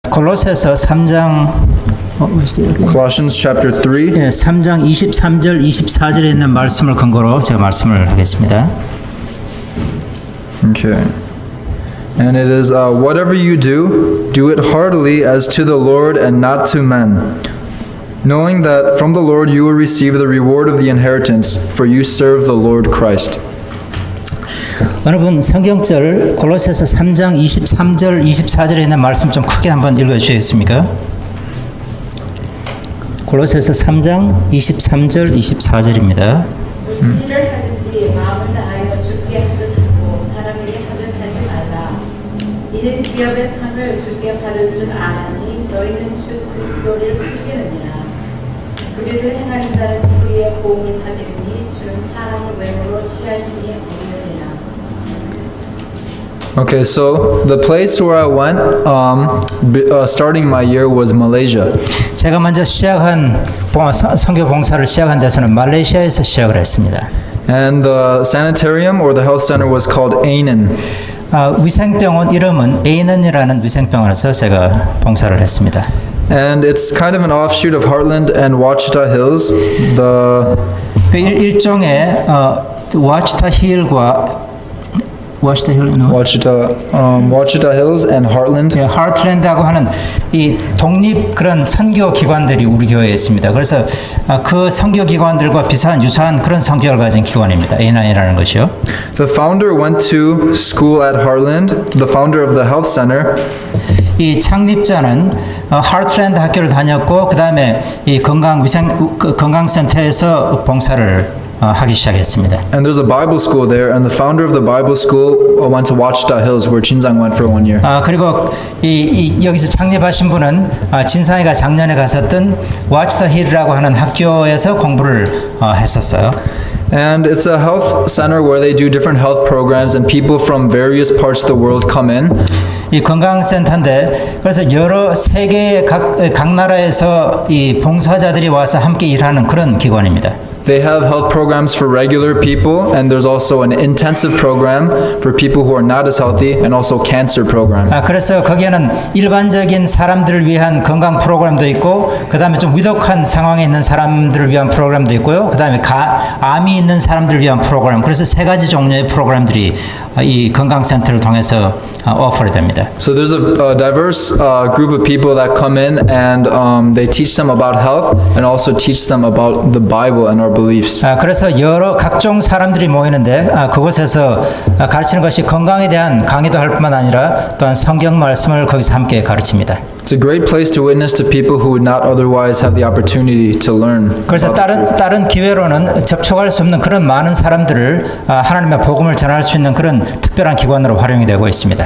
골로새서 3장 Colossians chapter 3. 3장 23절 24절에 있는 말씀을 근거로 제가 말씀을 하겠습니다. Okay. And it is, whatever you do, do it heartily as to the Lord and not to men, knowing that from the Lord you will receive the reward of the inheritance, for you serve the Lord Christ. 어느 분 성경절 골로새서 3장 23절 24절에 있는 말씀 좀 크게 한번 읽어주시겠습니까? 골로새서 3장 23절 24절입니다. 무슨 일을 하든지 마음을 다하여 주께 하듯 하고 사람에게 하듯 하지 말라. 이는 기업의 상을 주께 받을 줄 아나니 너희는 주 그리스도를 섬기느니라. 그리를 행하는 자는 그의 보응을 받으리니 주는 사람을 외모로 취하시니 없느니라. Okay, so the place where I went, starting my year was Malaysia. 제가 먼저 시작한 선교 봉사를 시작한 데서는 말레이시아에서 시작을 했습니다. And the sanitarium or the health center was called Ainan. 위생병원 이름은 에이넌이라는 위생병원에서 제가 봉사를 했습니다. And it's kind of an offshoot of Heartland and Wachita Hills. 그 일종의 와치타 힐과 Wachita Hills and Heartland. 하트랜드하고 하는 이 독립 그런 선교 기관들이 우리 교회에 있습니다. 그래서 그 선교 기관들과 유사한 그런 성격을 가진 기관입니다. 에이넌이라는 것이요. The founder went to school at Heartland. The founder of the health center. 이 창립자는 하트랜드 학교를 다녔고 그 다음에 이 건강센터에서 봉사를 하기 시작했습니다. And there's a Bible school there, and the founder of the Bible school went to Wachita Hills, where Chinzang went for 1 year. 그리고 여기서 창립하신 분은 진상이가 작년에 갔었던 와치타 힐이라고 하는 학교에서 공부를 했었어요. And it's a health center where they do different health programs, and people from various parts of the world come in. 이 건강센터인데 그래서 여러 세계의 각 나라에서 이 봉사자들이 와서 함께 일하는 그런 기관입니다. They have health programs for regular people, and there's also an intensive program for people who are not as healthy, and also cancer program. 그래서 거기에는 일반적인 사람들을 위한 건강 프로그램도 있고, 그 다음에 좀 위독한 상황에 있는 사람들을 위한 프로그램도 있고요. 그 다음에 암이 있는 사람들을 위한 프로그램. 그래서 세 가지 종류의 프로그램들이 이 건강센터를 통해서 오퍼를 됩니다. So there's a diverse group of people that come in, and they teach them about health, and also teach them about the Bible and our beliefs. 그래서 각종 사람들이 모이는데 그곳에서 가르치는 것이 건강에 대한 강의도 할 뿐만 아니라 또한 성경 말씀을 거기서 함께 가르칩니다. It's a great place to witness to people who would not otherwise have the opportunity to learn. 그래서 다른 기회로는 접촉할 수 없는 그런 많은 사람들을 하나님의 복음을 전할 수 있는 그런 특별한 기관으로 활용이 되고 있습니다.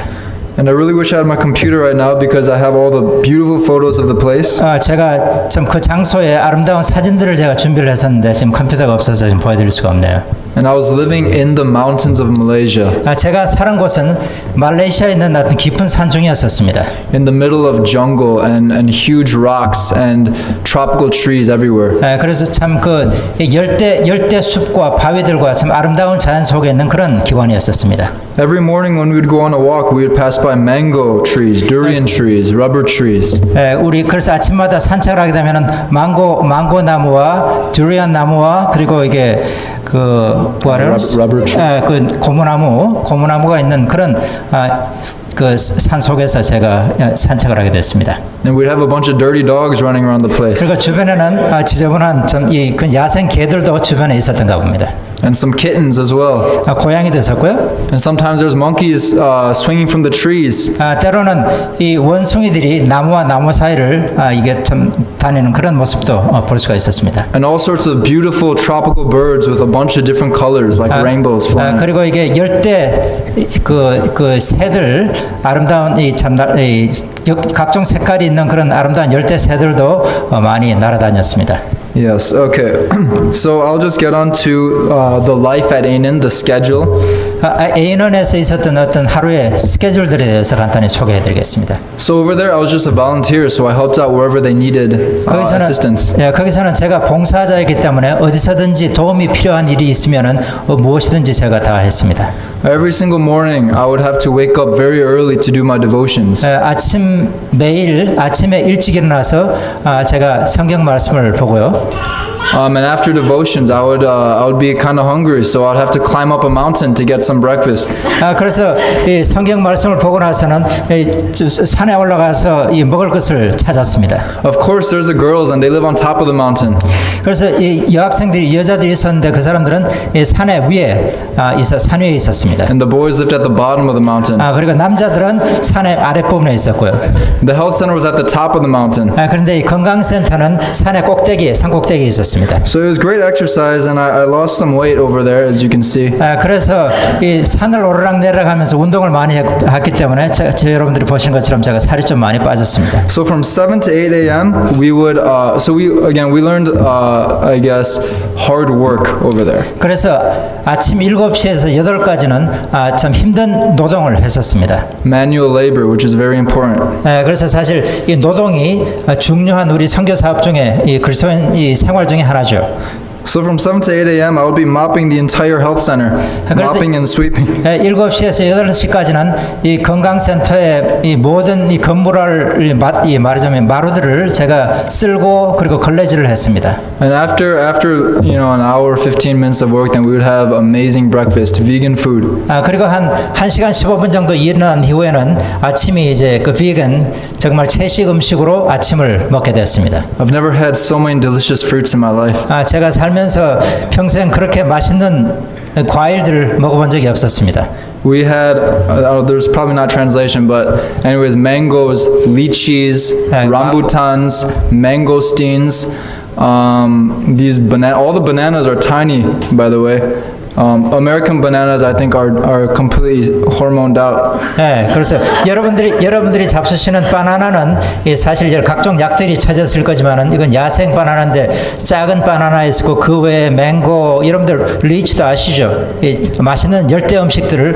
And I really wish I had my computer right now because I have all the beautiful photos of the place. 제가 좀 그 장소에 아름다운 사진들을 제가 준비를 했었는데 지금 컴퓨터가 없어서 지금 보여드릴 수가 없네요. And I was living in the mountains of Malaysia. 제가 사는 곳은 말레이시아에 있는 어떤 깊은 산중이었습니다. In the middle of jungle and huge rocks and tropical trees everywhere. 그래서 참 그 열대 숲과 바위들과 참 아름다운 자연 속에 있는 그런 기관이었었습니다. Every morning when we would go on a walk, we would pass by mango trees, durian trees, rubber trees. 우리 그래서 아침마다 산책을 하게 되면은 망고 나무와 두리안 나무와 그리고 이게 rubber trees. 그 고무나무가 있는 그런 그 산 속에서 제가 산책을 하게 됐습니다. And we'd have a bunch of dirty dogs running around the place. 그리고 주변에는 지저분한 그 야생 개들도 주변에 있었던가 봅니다. And some kittens as well. 고양이도 있었고요. And sometimes there's monkeys swinging from the trees. 때로는 이 원숭이들이 나무와 나무 사이를 이게 참 다니는 그런 모습도 볼 수가 있었습니다. And all sorts of beautiful tropical birds with a bunch of different colors like rainbows flying. 그리고 이게 열대 그 새들 아름다운 각종 색깔이 있는 그런 아름다운 열대 새들도 많이 날아다녔습니다. Yes, okay. So I'll just get on to the life at Ainan, the schedule. A인원에서 있었던 어떤 하루의 스케줄들에 대해서 간단히 소개해드리겠습니다. So over there, I was just a volunteer, so I helped out wherever they needed assistance. 거기서는 제가 봉사자이기 때문에 어디서든지 도움이 필요한 일이 있으면은 무엇이든지 제가 다 했습니다. Every single morning, I would have to wake up very early to do my devotions. 매일 아침에 일찍 일어나서 제가 성경 말씀을 보고요. And after devotions, I would be kind of hungry, so I'd have to climb up a mountain to get some breakfast. 그래서 이 성경 말씀을 보고 나서는 산에 올라가서 이 먹을 것을 찾았습니다. Of course, there's the girls, and they live on top of the mountain. 그래서 이 여학생들이 여자들이 있었는데 그 사람들은 이 산에 위에 산 위에 있었습니다. And the boys lived at the bottom of the mountain. 그리고 남자들은 산의 아랫부분에 있었고요. The health center was at the top of the mountain. 그런데 이 건강센터는 산의 꼭대기, 산 꼭대기에 있었습니다. So it was great exercise, and I lost some weight over there, as you can see. 그래서 이 산을 오르락 내려가면서 운동을 많이 했기 때문에 저 여러분들이 보시는 것처럼 제가 살이 좀 많이 빠졌습니다. So from 7 to 8 a.m. we would we learned I guess hard work over there. 그래서 아침 7시에서 8까지는 참 힘든 노동을 했었습니다. Manual labor, which is very important. 그래서 사실 이 노동이 중요한 우리 선교 사업 중에 이 그리스도인 이 생활 중에 하나죠. So from 7 to 8 a.m. I would be mopping the entire health center, mopping and sweeping. 7시에서 8시까지는 이 건강센터의 이 모든 이 건물을 말하자면 마루들을 제가 쓸고 그리고 걸레질을 했습니다. And after an hour 15 minutes of work, then we would have amazing breakfast, vegan food. 그리고 한 1시간 15분 정도 일어난 이후에는 아침이 이제 그 비건 정말 채식 음식으로 아침을 먹게 되었습니다. I've never had so many delicious fruits in my life. 제가 살면서 평생 그렇게 맛있는 과일들을 먹어본 적이 없었습니다. We had, there's probably not translation, but anyways, mangoes, lychees, rambutans, mangosteens. All the bananas are tiny, by the way. American bananas, I think, are completely hormoned out. 그래서 여러분들이 잡수시는 바나나는 사실 각종 약들이 찾았을 거지만은 이건 야생 바나나인데 작은 바나나 있고 그 외에 맹고 여러분들 리치도 아시죠? 맛있는 열대 음식들을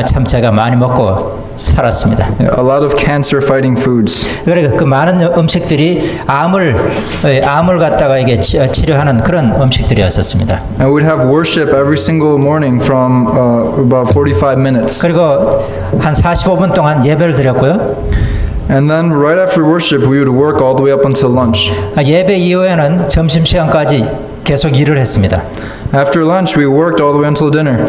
참 제가 많이 먹고 살았습니다. A lot of cancer-fighting foods. 그러니까 그 많은 음식들이 암을 갖다가 이게 치료하는 그런 음식들이었었습니다. And we'd have worship every single morning from about 45 minutes. 그리고 한 45분 동안 예배를 드렸고요. And then right after worship, we would work all the way up until lunch. 예배 이후에는 점심 시간까지 계속 일을 했습니다. After lunch, we worked all the way until dinner.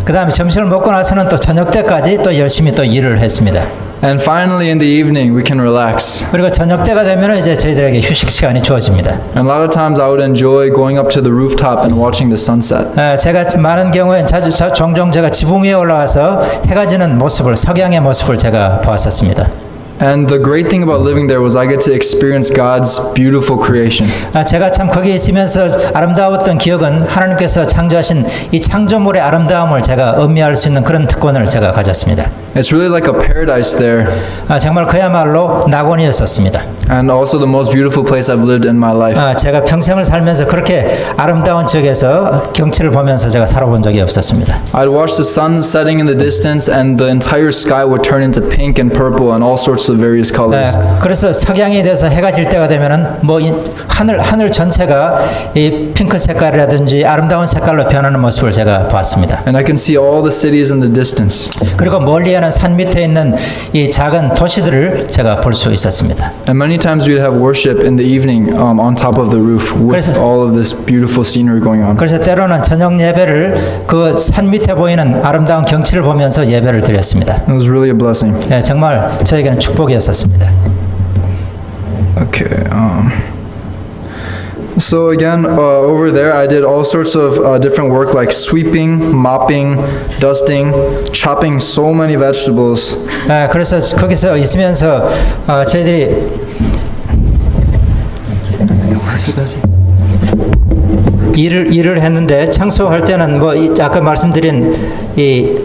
그다음에 점심을 먹고 나서는 또 저녁 때까지 또 열심히 또 일을 했습니다. And finally, in the evening, we can relax. 그리고 저녁 때가 되면 이제 저희들에게 휴식 시간이 주어집니다. And a lot of times, I would enjoy going up to the rooftop and watching the sunset. 제가 많은 경우에 종종 제가 지붕 위에 올라가서 해가 지는 모습을 석양의 모습을 제가 보았었습니다. And the great thing about living there was I get to experience God's beautiful creation. 제가 참 거기에 있으면서 아름다웠던 기억은 하나님께서 창조하신 이 창조물의 아름다움을 제가 음미할 수 있는 그런 특권을 제가 가졌습니다. It's really like a paradise there. 정말 그야말로 낙원이었었습니다. And also the most beautiful place I've lived in my life. 제가 평생을 살면서 그렇게 아름다운 지역에서 경치를 보면서 제가 살아본 적이 없었습니다. I'd watch the sun setting in the distance, and the entire sky would turn into pink and purple and all sorts of various colors. 그래서 석양이 돼서 해가 질 때가 되면은 뭐 하늘 전체가 이 핑크 색깔이라든지 아름다운 색깔로 변하는 모습을 제가 봤습니다. And I can see all the cities in the distance. 그리고 멀리에는 산 밑에 있는 이 작은 도시들을 제가 볼 수 있었습니다. And many times we'd have worship in the evening on top of the roof with all of this beautiful scenery going on. 그래서 때로는 저녁 예배를 그 산 밑에 보이는 아름다운 경치를 보면서 예배를 드렸습니다. It was really a blessing. 정말 저에게는 축복이었었습니다. Okay. So again, over there, I did all sorts of different work like sweeping, mopping, dusting, chopping so many vegetables. 그래서 거기서 있으면서 저희들이 일을 했는데 청소할 때는 뭐 아까 말씀드린 이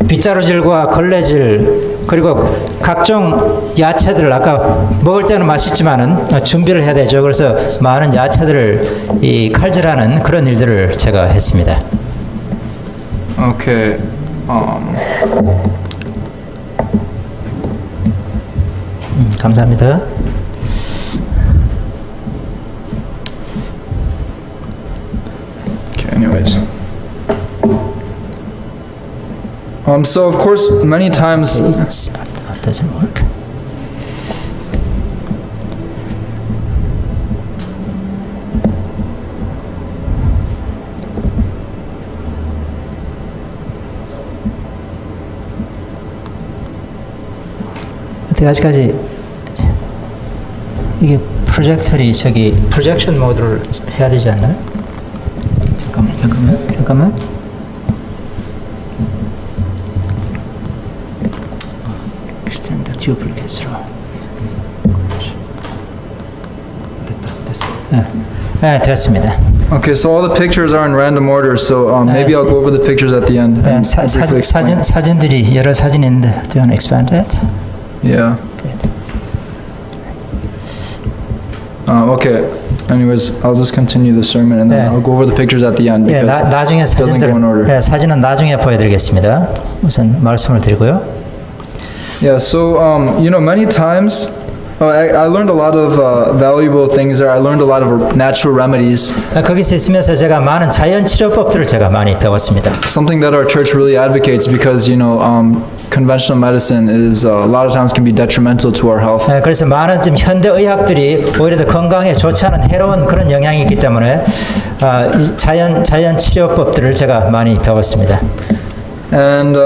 빗자루질과 걸레질 그리고 각종 야채들을 아까 먹을 때는 맛있지만은 준비를 해야 되죠. 그래서 많은 야채들을 이 칼질하는 그런 일들을 제가 했습니다. Okay. 감사합니다. Okay, anyways. So of course, many times, Doesn't work. 아직까지 이게 프로젝터리 저기 프로젝션 모드를 해야 되지 않나요? 잠깐만. Extend the duplicate로. 네, 됐습니다. okay, so all the pictures are in random order, so maybe I'll go over the pictures at the end. 네, and briefly explain. 사진들이 여러 사진이 있는데, do you want to expand that? Yeah. Good. Okay. Anyways, I'll just continue the sermon and then Yeah. I'll go over the pictures at the end 예, because 나중에 it doesn't go in order. 사진은 나중에 보여드리겠습니다. 우선 말씀을 드리고요. Yeah. So many times. I learned a lot of valuable things there. I learned a lot of natural remedies. 거기서 있으면서 제가 많은 자연 치료법들을 제가 많이 배웠습니다. Something that our church really advocates because conventional medicine is a lot of times can be detrimental to our health. 그래서 많은 지금 현대 의학들이 오히려 더 건강에 좋지 않은 해로운 그런 영향이 있기 때문에 이 자연 치료법들을 제가 많이 배웠습니다. And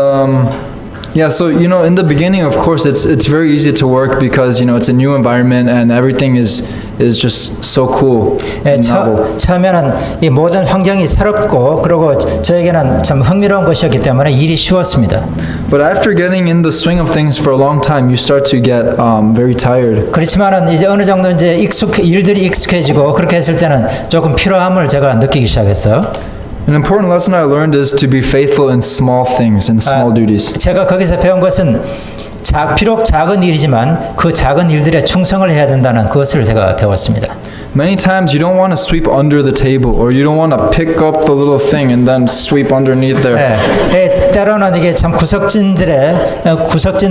yeah, so in the beginning, of course, it's very easy to work because it's a new environment and everything is just so cool and novel. 처음에는 이 모든 환경이 새롭고 그리고 저에게는 참 흥미로운 것이었기 때문에 일이 쉬웠습니다. But after getting in the swing of things for a long time, you start to get very tired. 그렇지만은 이제 어느 정도 이제 일들이 익숙해지고 그렇게 했을 때는 조금 피로함을 제가 느끼기 시작했어요. An important lesson I learned is to be faithful in small things, in small duties. 제가 거기서 배운 것은 비록 작은 일이지만 그 작은 일들에 충성을 해야 된다는 그것을 제가 배웠습니다. Many times you don't want to sweep under the table or you don't want to pick up the little thing and then sweep underneath there. 때로는 이게 참 구석진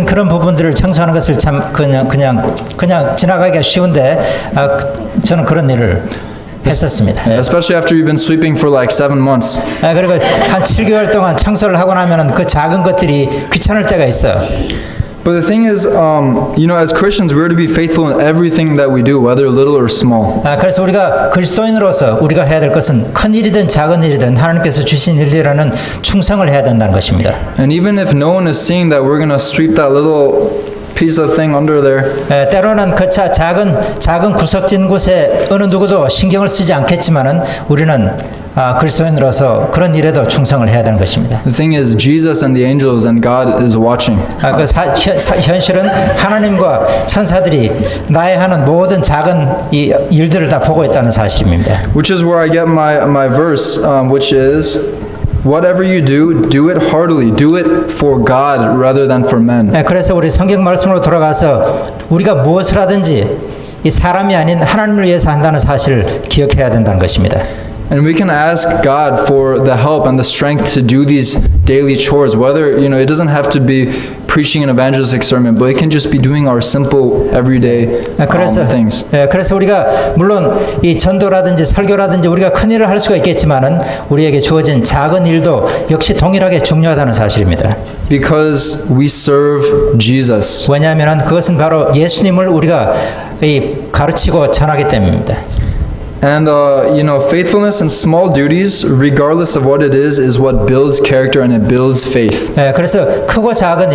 그런 부분들을 청소하는 것을 참 그냥 지나가기가 쉬운데 저는 그런 일을 했었습니다. Especially after you've been sweeping for like 7 months. 그리고 한 7개월 동안 청소를 하고 나면은 그 작은 것들이 귀찮을 때가 있어요. But the thing is, as Christians, we're to be faithful in everything that we do, whether little or small. 그래서 우리가 그리스도인으로서 우리가 해야 될 것은 큰 일이든 작은 일이든 하나님께서 주신 일이라는 충성을 해야 된다는 것입니다. And even if no one is seeing that we're going to sweep that little piece of thing under there. 때로는 거차 작은 구석진 곳에 어느 누구도 신경을 쓰지 않겠지만은 우리는 그리스도인으로서 그런 일에도 충성을 해야 되는 것입니다. The thing is, Jesus and the angels and God is watching. 현실은 하나님과 천사들이 나의 하는 모든 작은 이 일들을 다 보고 있다는 사실입니다. Which is where I get my verse, which is, whatever you do it heartily. Do it for God rather than for men. 그래서 우리 성경 말씀으로 돌아가서 우리가 무엇을 하든지 이 사람이 아닌 하나님을 위해서 한다는 사실을 기억해야 된다는 것입니다. And we can ask God for the help and the strength to do these daily chores, whether, it doesn't have to be preaching an evangelistic sermon, but it can just be doing our simple, everyday things. 그래서 우리가 물론 이 전도라든지 설교라든지 우리가 큰 일을 할 수가 있겠지만은 우리에게 주어진 작은 일도 역시 동일하게 중요하다는 사실입니다. Because we serve Jesus. 왜냐하면 그것은 바로 예수님을 우리가 가르치고 전하기 때문입니다. And faithfulness in small duties, regardless of what it is what builds character and it builds faith. 그래서 크고 작은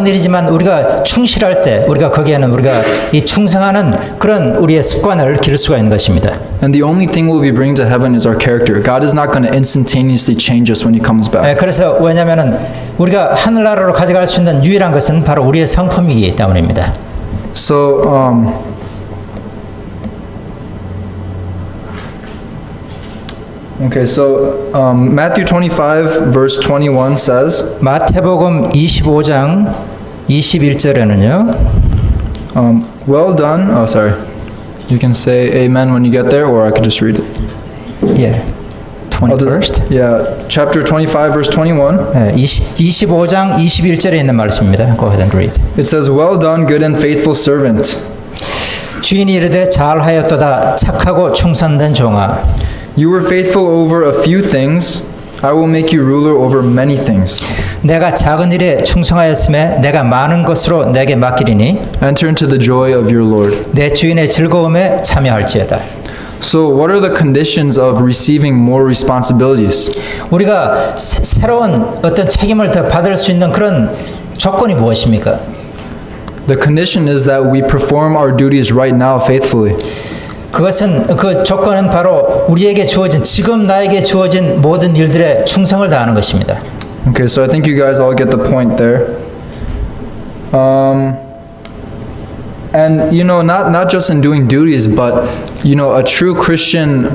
일이지만 우리가 충실할 때 우리가 거기에는 우리가 이 충성하는 그런 우리의 습관을 기를 수가 있는 것입니다. And the only thing we'll be bringing to heaven is our character. God is not going to instantaneously change us when He comes back. 그래서 왜냐하면은 우리가 하늘나라로 가져갈 수 있는 유일한 것은 바로 우리의 성품이기 때문입니다. So Okay, so Matthew 25 verse 21 says, 마태복음 25장 21절에는요. Well done. Oh, sorry. You can say amen when you get there, or I could just read it. 예. I'll21st. yeah, chapter 25, verse 21. 25장 21절에 있는 말씀입니다. Go ahead and read. It says, "Well done, good and faithful servant. 주인이 이르되 잘하였도다 착하고 충성된 종아. You were faithful over a few things. I will make you ruler over many things. 내가 작은 일에 충성하였음에 내가 많은 것으로 내게 맡기리니 Enter into the joy of your Lord." 내 주인의 즐거움에 참여할지어다. So, what are the conditions of receiving more responsibilities? 우리가 새로운 어떤 책임을 더 받을 수 있는 그런 조건이 무엇입니까? The condition is that we perform our duties right now faithfully. 그것은 그 조건은 바로 우리에게 주어진 지금 나에게 주어진 모든 일들에 충성을 다하는 것입니다. Okay, so I think you guys all get the point there. And not just in doing duties, but a true Christian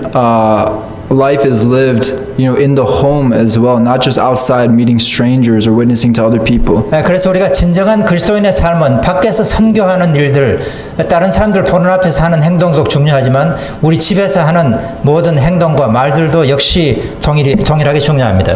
life is lived, in the home as well, not just outside meeting strangers or witnessing to other people. 그래서 우리가 진정한 그리스도인의 삶은 밖에서 선교하는 일들, 다른 사람들 보는 앞에서 하는 행동도 중요하지만 우리 집에서 하는 모든 행동과 말들도 역시 동일하게 중요합니다.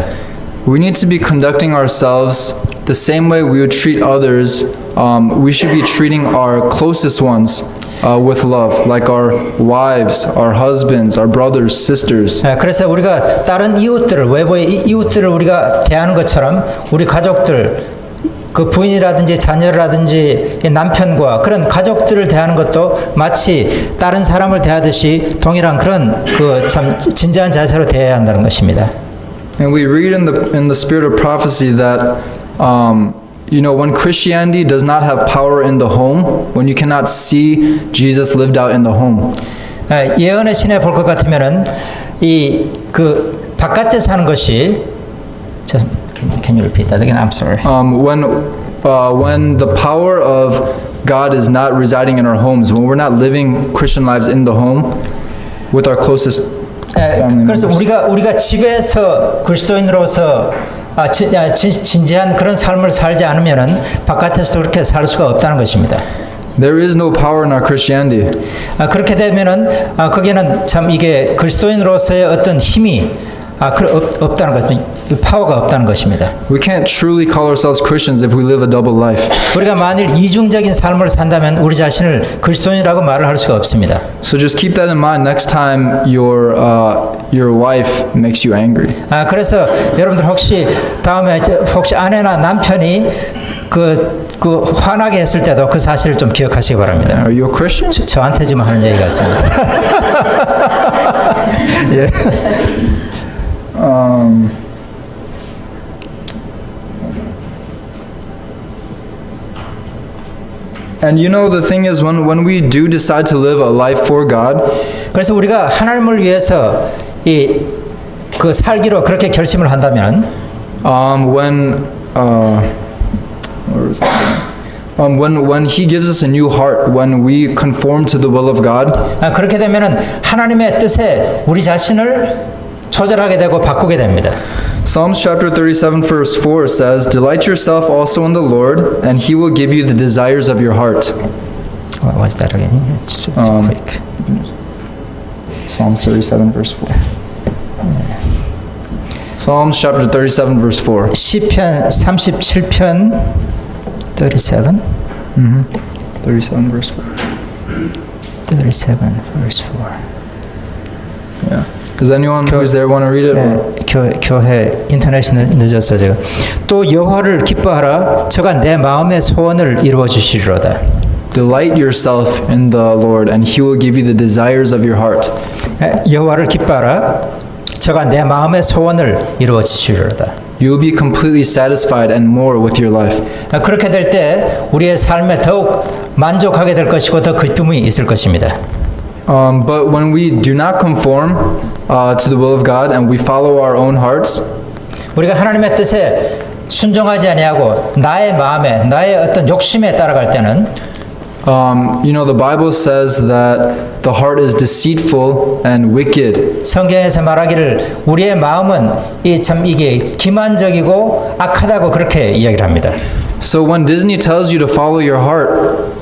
We need to be conducting ourselves the same way we would treat others. We should be treating our closest ones with love, like our wives, our husbands, our brothers, sisters. 그래서 우리가 다른 이웃들을, 외부의 이웃들을 우리가 대하는 것처럼 우리 가족들, 그 부인이라든지 자녀라든지 남편과 그런 가족들을 대하는 것도 마치 다른 사람을 대하듯이 동일한 그런 그 참 진지한 자세로 대해야 한다는 것입니다. And we read in the spirit of prophecy that when Christianity does not have power in the home, when you cannot see Jesus lived out in the home. 예언의 신에 볼 것 같으면은 이 그 바깥에 사는 것이 can you repeat that again? I'm sorry. When the power of God is not residing in our homes, when we're not living Christian lives in the home with our closest family 그래서 members. 우리가 집에서 그리스도인으로서 진지한 그런 삶을 살지 않으면은 바깥에서 그렇게 살 수가 없다는 것입니다. There is no power in our Christianity. 그렇게 되면은 거기에는 참 이게 그리스도인으로서의 어떤 힘이 없다는 것, 파워가 없다는 것입니다. We can't truly call ourselves Christians if we live a double life. 우리가 만일 이중적인 삶을 산다면 우리 자신을 그리스도인이라고 말을 할 수가 없습니다. So just keep that in mind next time your wife makes you angry. 그래서 여러분들 혹시 다음에 혹시 아내나 남편이 그 화나게 했을 때도 그 사실을 좀 기억하시기 바랍니다. Are you a Christian? 저한테 지금 하는 얘기 같습니다. 예. And the thing is, when we do decide to live a life for God, 그래서 우리가 하나님을 위해서 그 살기로 그렇게 결심을 한다면, when He gives us a new heart, when we conform to the will of God, 그렇게 되면은 하나님의 뜻에 우리 자신을 조절하게 되고 바꾸게 됩니다. Psalms chapter 37 verse 4 says, "Delight yourself also in the Lord, and He will give you the desires of your heart." What was that again? It's quick. Psalms 37 verse 4. Psalms chapter 37 verse 4. 시편 37편 37? 37 verse 4. 37 verse 4. Yeah. Does anyone who's there want to read it? 교회 인터넷이 늦어서 제가 또 여호와를 기뻐하라 저가 내 마음의 소원을 이루어 주시리로다. Delight yourself in the Lord, and He will give you the desires of your heart. 여호와를 기뻐하라 저가 내 마음의 소원을 이루어 주시리로다. You will be completely satisfied and more with your life. 그렇게 될 때 우리의 삶에 더욱 만족하게 될 것이고 더 기쁨이 있을 것입니다. But when we do not conform to the will of God and we follow our own hearts, 우리가 하나님의 뜻에 순종하지 아니하고 나의 마음에 나의 어떤 욕심에 따라갈 때는 the Bible says that the heart is deceitful and wicked. 성경에서 말하기를 우리의 마음은 이게 기만적이고 악하다고 그렇게 이야기를 합니다. So when Disney tells you to follow your heart,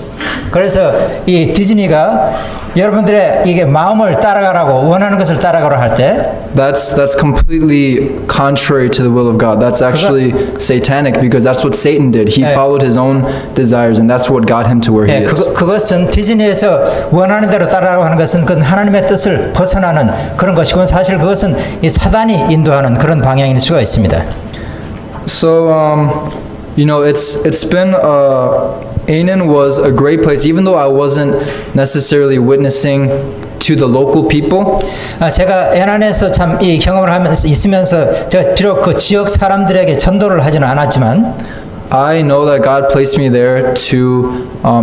그래서 이 디즈니가 여러분들의 이게 마음을 따라가라고 원하는 것을 따라가라 할 때 that's completely contrary to the will of God. That's actually satanic because that's what Satan did. He followed his own desires and that's what got him to where he is. 그것은 디즈니에서 원하는 대로 따라가고 하는 것은 그건 하나님의 뜻을 벗어나는 그런 것이고 사실 그것은 이 사단이 인도하는 그런 방향일 수가 있습니다. So you know, it's been Ainan was a great place, even though I wasn't necessarily witnessing to the local people. 제가 애난에서 참 이 경험을 하면서 있으면서 제가 비록 그 지역 사람들에게 전도를 하지는 않았지만 I know that God placed me there to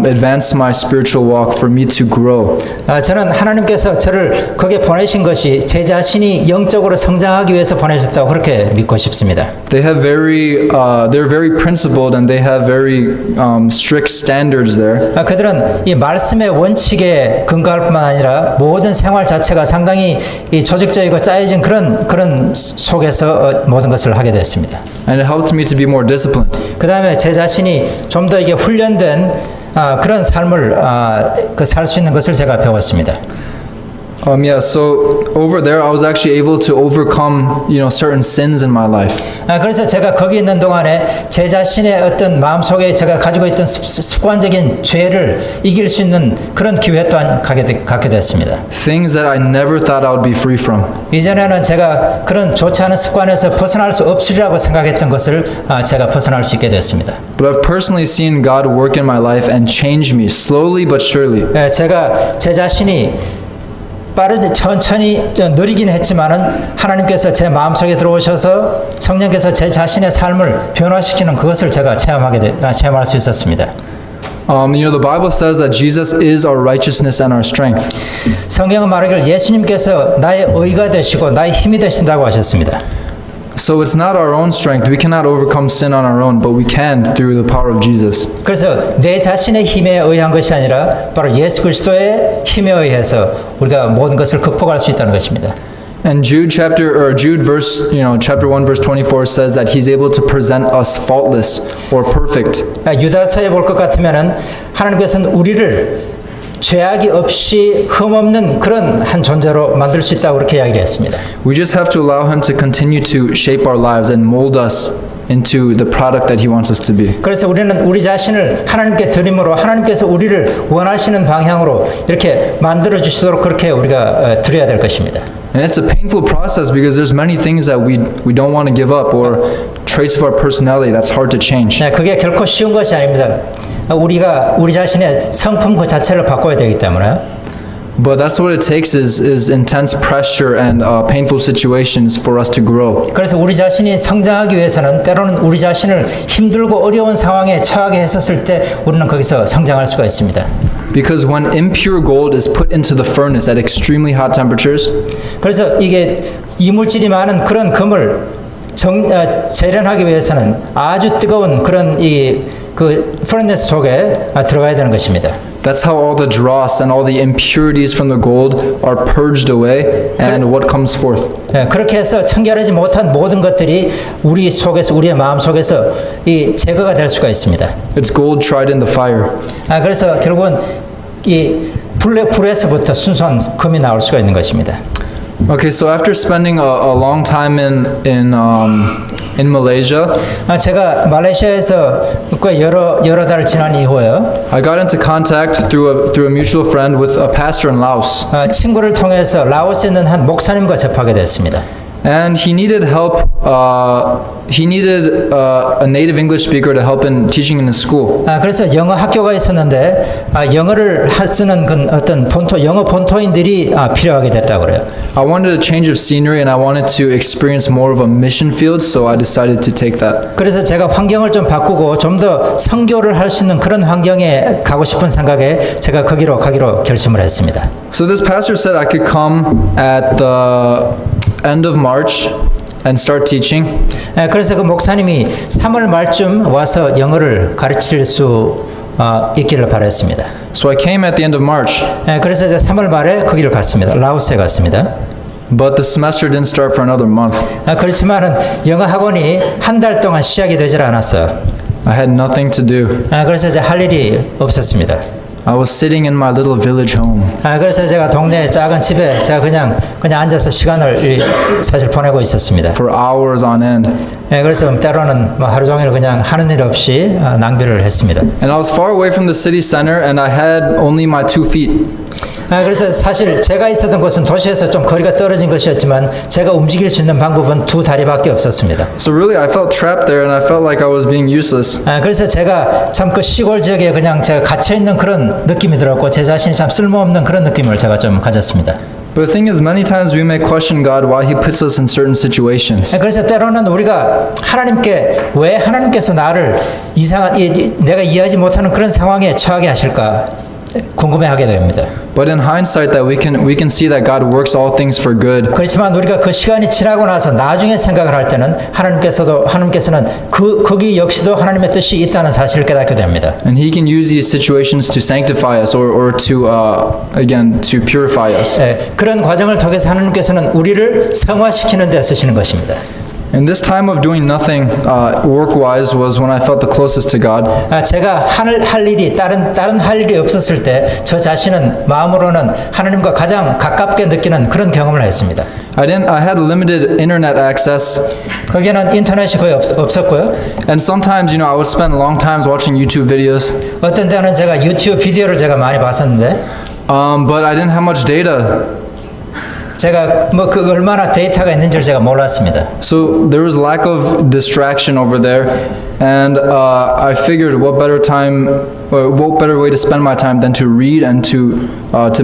advance my spiritual walk, for me to grow. 저는 하나님께서 저를 거기에 보내신 것이 제 자신이 영적으로 성장하기 위해서 보내셨다고 그렇게 믿고 싶습니다. They have they're very principled and they have very strict standards there. 그들은 이 말씀의 원칙에 근거할 뿐만 아니라 모든 생활 자체가 상당히 이 조직적이고 짜여진 그런 속에서 모든 것을 하게 됐습니다. And it helped me to be more disciplined. 그다음에 제 자신이 좀 더 이게 훈련된 그런 삶을 살 수 있는 것을 제가 배웠습니다. Yeah, so over there I was actually able to overcome, you know, certain sins in my life. 그래서 제가 거기 있는 동안에 제 자신의 어떤 마음속에 제가 가지고 있던 습관적인 죄를 이길 수 있는 그런 기회 또한 갖게 됐습니다. Things that I never thought I would be free from. 이전에는 제가 그런 좋지 않은 습관에서 벗어날 수 없으리라고 생각했던 것을 제가 벗어날 수 있게 됐습니다. But I've personally seen God work in my life and change me slowly but surely. 제가 제 자신이 빠르게 천천히 느리긴 했지만은 하나님께서 제 마음속에 들어오셔서 성령께서 제 자신의 삶을 변화시키는 그것을 제가 체험할 수 있었습니다. You know, the Bible says that Jesus is our righteousness and our strength. 성경은 말하기를 예수님께서 나의 의가 되시고 나의 힘이 되신다고 하셨습니다. So it's not our own strength. We cannot overcome sin on our own, but we can through the power of Jesus. 그래서 내 자신의 힘에 의한 것이 아니라 바로 예수 그리스도의 힘에 의해서 우리가 모든 것을 극복할 수 있다는 것입니다. And Jude verse, you know, chapter 1 verse 24 says that he's able to present us faultless or perfect. 유다서에 볼 것 같으면은 하나님께서는 우리를 죄악이 없이 흠없는 그런 한 존재로 만들 수 있다고 그렇게 이야기를 했습니다. We just have to allow him to continue to shape our lives and mold us into the product that he wants us to be. 그래서 우리는 우리 자신을 하나님께 드림으로 하나님께서 우리를 원하시는 방향으로 이렇게 만들어 주시도록 그렇게 우리가 드려야 될 것입니다. And it's a painful process because there's many things that we don't want to give up or traits of our personality that's hard to change. 네, 그게 결코 쉬운 것이 아닙니다. 우리가 우리 자신의 성품 그 자체를 바꿔야 되기 때문에. But that's what it takes is intense pressure and painful situations for us to grow. 그래서 우리 자신이 성장하기 위해서는 때로는 우리 자신을 힘들고 어려운 상황에 처하게 했었을 때 우리는 거기서 성장할 수가 있습니다. Because when impure gold is put into the furnace at extremely hot temperatures, 그래서 이게 이물질이 많은 그런 금을 재련하기 위해서는 아주 뜨거운 그런 그 furnace 속에 들어가야 되는 것입니다. that's how all the dross and all the impurities from the gold are purged away and what comes forth. 그렇게 해서 청결하지 못한 모든 것들이 우리 속에서 우리의 마음 속에서 이 제거가 될 수가 있습니다. It's gold tried in the fire. 그래서 결국은 이 불에서부터 순수한 금이 나올 수가 있는 것입니다. Okay, so after spending a long time in Malaysia, 제가 말레이시아에서 여러 달을 지난 이후에요. I got into contact through a mutual friend with a pastor in Laos. 친구를 통해서 라오스에 있는 한 목사님과 접하게 됐습니다. And he needed help. He needed a native English speaker to help in teaching in his school. 그래서 영어 학교가 있었는데 영어를 쓰는 그 어떤 영어 본토인들이 필요하게 됐다고 그래요. I wanted a change of scenery and I wanted to experience more of a mission field, so I decided to take that. 그래서 제가 환경을 좀 바꾸고 좀 더 선교를 할 수 있는 그런 환경에 가고 싶은 생각에 제가 거기로 가기로 결심을 했습니다. So this pastor said I could come at the end of March and start teaching. 그래서 그 목사님이 3월 말쯤 와서 영어를 가르칠 수 있기를 바랐습니다. So I came at the end of March. 그래서 이제 3월 말에 거기를 갔습니다. 라오스에 갔습니다. But the semester didn't start for another month. 그렇지만은 영어 학원이 한 달 동안 시작이 되질 않았어요. I had nothing to do. 그래서 이제 할 일이 없었습니다. I was sitting in my little village home. 그래서 제가 동네 작은 집에 제가 그냥 앉아서 시간을 사실 보내고 있었습니다. For hours on end. 그래서 때로는 뭐 하루 종일 그냥 하는 일 없이 낭비를 했습니다. And I was far away from the city center and I had only my 2 feet. 그래서 사실 제가 있었던 곳은 도시에서 좀 거리가 떨어진 것이었지만 제가 움직일 수 있는 방법은 2 다리밖에 없었습니다. So really I felt trapped there and I felt like I was being useless. 그래서 제가 참 그 시골 지역에 그냥 제가 갇혀 있는 그런 느낌이 들었고 제 자신이 참 쓸모없는 그런 느낌을 제가 좀 가졌습니다. But the thing is, many times we may question God why He puts us in certain situations. 그래서 때로는 우리가 하나님께 왜 하나님께서 나를 이상한 내가 이해하지 못하는 그런 상황에 처하게 하실까 궁금해하게 됩니다. But in hindsight, that we can see that God works all things for good. 그렇지만 우리가 그 시간이 지나고 나서 나중에 생각을 할 때는 하나님께서는 거기 역시도 하나님의 뜻이 있다는 사실을 깨닫게 됩니다. And He can use these situations to sanctify us or to again to purify us. 그런 과정을 통해서 하나님께서는 우리를 성화시키는 데 쓰시는 것입니다. And this time of doing nothing work-wise was when I felt the closest to God. 제가 할 일이 다른 할 일이 없었을 때 저 자신은 마음으로는 하나님과 가장 가깝게 느끼는 그런 경험을 했습니다. I had limited internet access. 거기에는 인터넷이 거의 없었고요. And sometimes, I would spend long times watching YouTube videos. 어떤 때는 제가 유튜브 비디오를 제가 많이 봤었는데, But I didn't have much data. 제가 뭐 그 얼마나 데이터가 있는지를 제가 몰랐습니다. So there was lack of distraction over there, and I figured what better way to spend my time than to read and to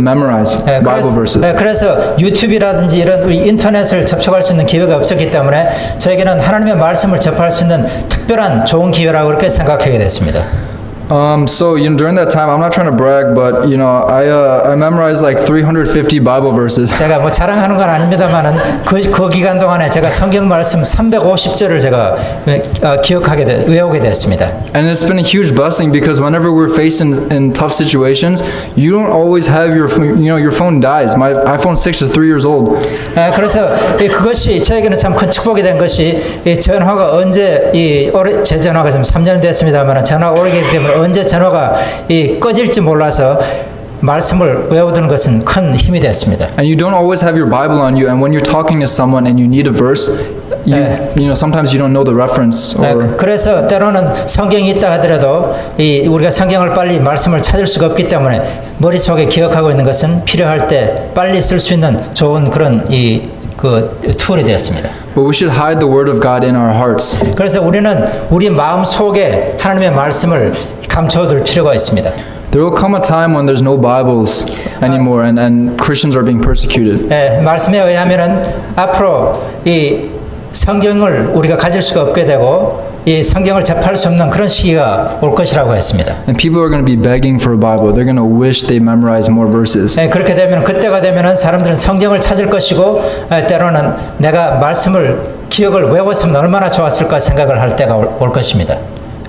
memorize Bible verses. 그래서 유튜브라든지 이런 우리 인터넷을 접촉할 수 있는 기회가 없었기 때문에 저에게는 하나님의 말씀을 접할 수 있는 특별한 좋은 기회라고 그렇게 생각하게 됐습니다. So during that time, I'm not trying to brag, but I memorized like 350 Bible verses. 제가 뭐 자랑하는 건 아닙니다만은 그 기간 동안에 제가 성경 말씀 350절을 제가 외우게 됐습니다. And it's been a huge blessing because whenever we're faced in tough situations, you don't always have your phone dies. My iPhone 6 is 3 years old. 그래서 그것이 저에게는 참 큰 축복이 된 것이 이 전화가 언제 제 전화가 지금 3년 됐습니다만 전화가 오래 되기 때문에 언제 전화가 꺼질지 몰라서 말씀을 외워두는 것은 큰 힘이 됐습니다. And you don't always have your Bible on you, and when you're talking to someone and you need a verse, sometimes you don't know the reference. 그래서 때로는 성경이 있다 하더라도 우리가 성경을 빨리 말씀을 찾을 수가 없기 때문에 머릿속에 기억하고 있는 것은 필요할 때 빨리 쓸 수 있는 좋은 그런 그 툴이 되었습니다. But we should hide the word of God in our hearts. 그래서 우리는 우리 마음 속에 하나님의 말씀을 감춰둘 필요가 있습니다. There will come a time when there's no Bibles anymore and Christians are being persecuted. 말씀에 의하면은 앞으로 이 성경을 우리가 가질 수가 없게 되고 이 성경을 접할 수 없는 그런 시기가 올 것이라고 했습니다. And people are going to be begging for a Bible. They're going to wish they memorized more verses. 그렇게 되면 그때가 되면은 사람들은 성경을 찾을 것이고 때로는 내가 말씀을 기억을 외웠으면 얼마나 좋았을까 생각을 할 때가 올 것입니다.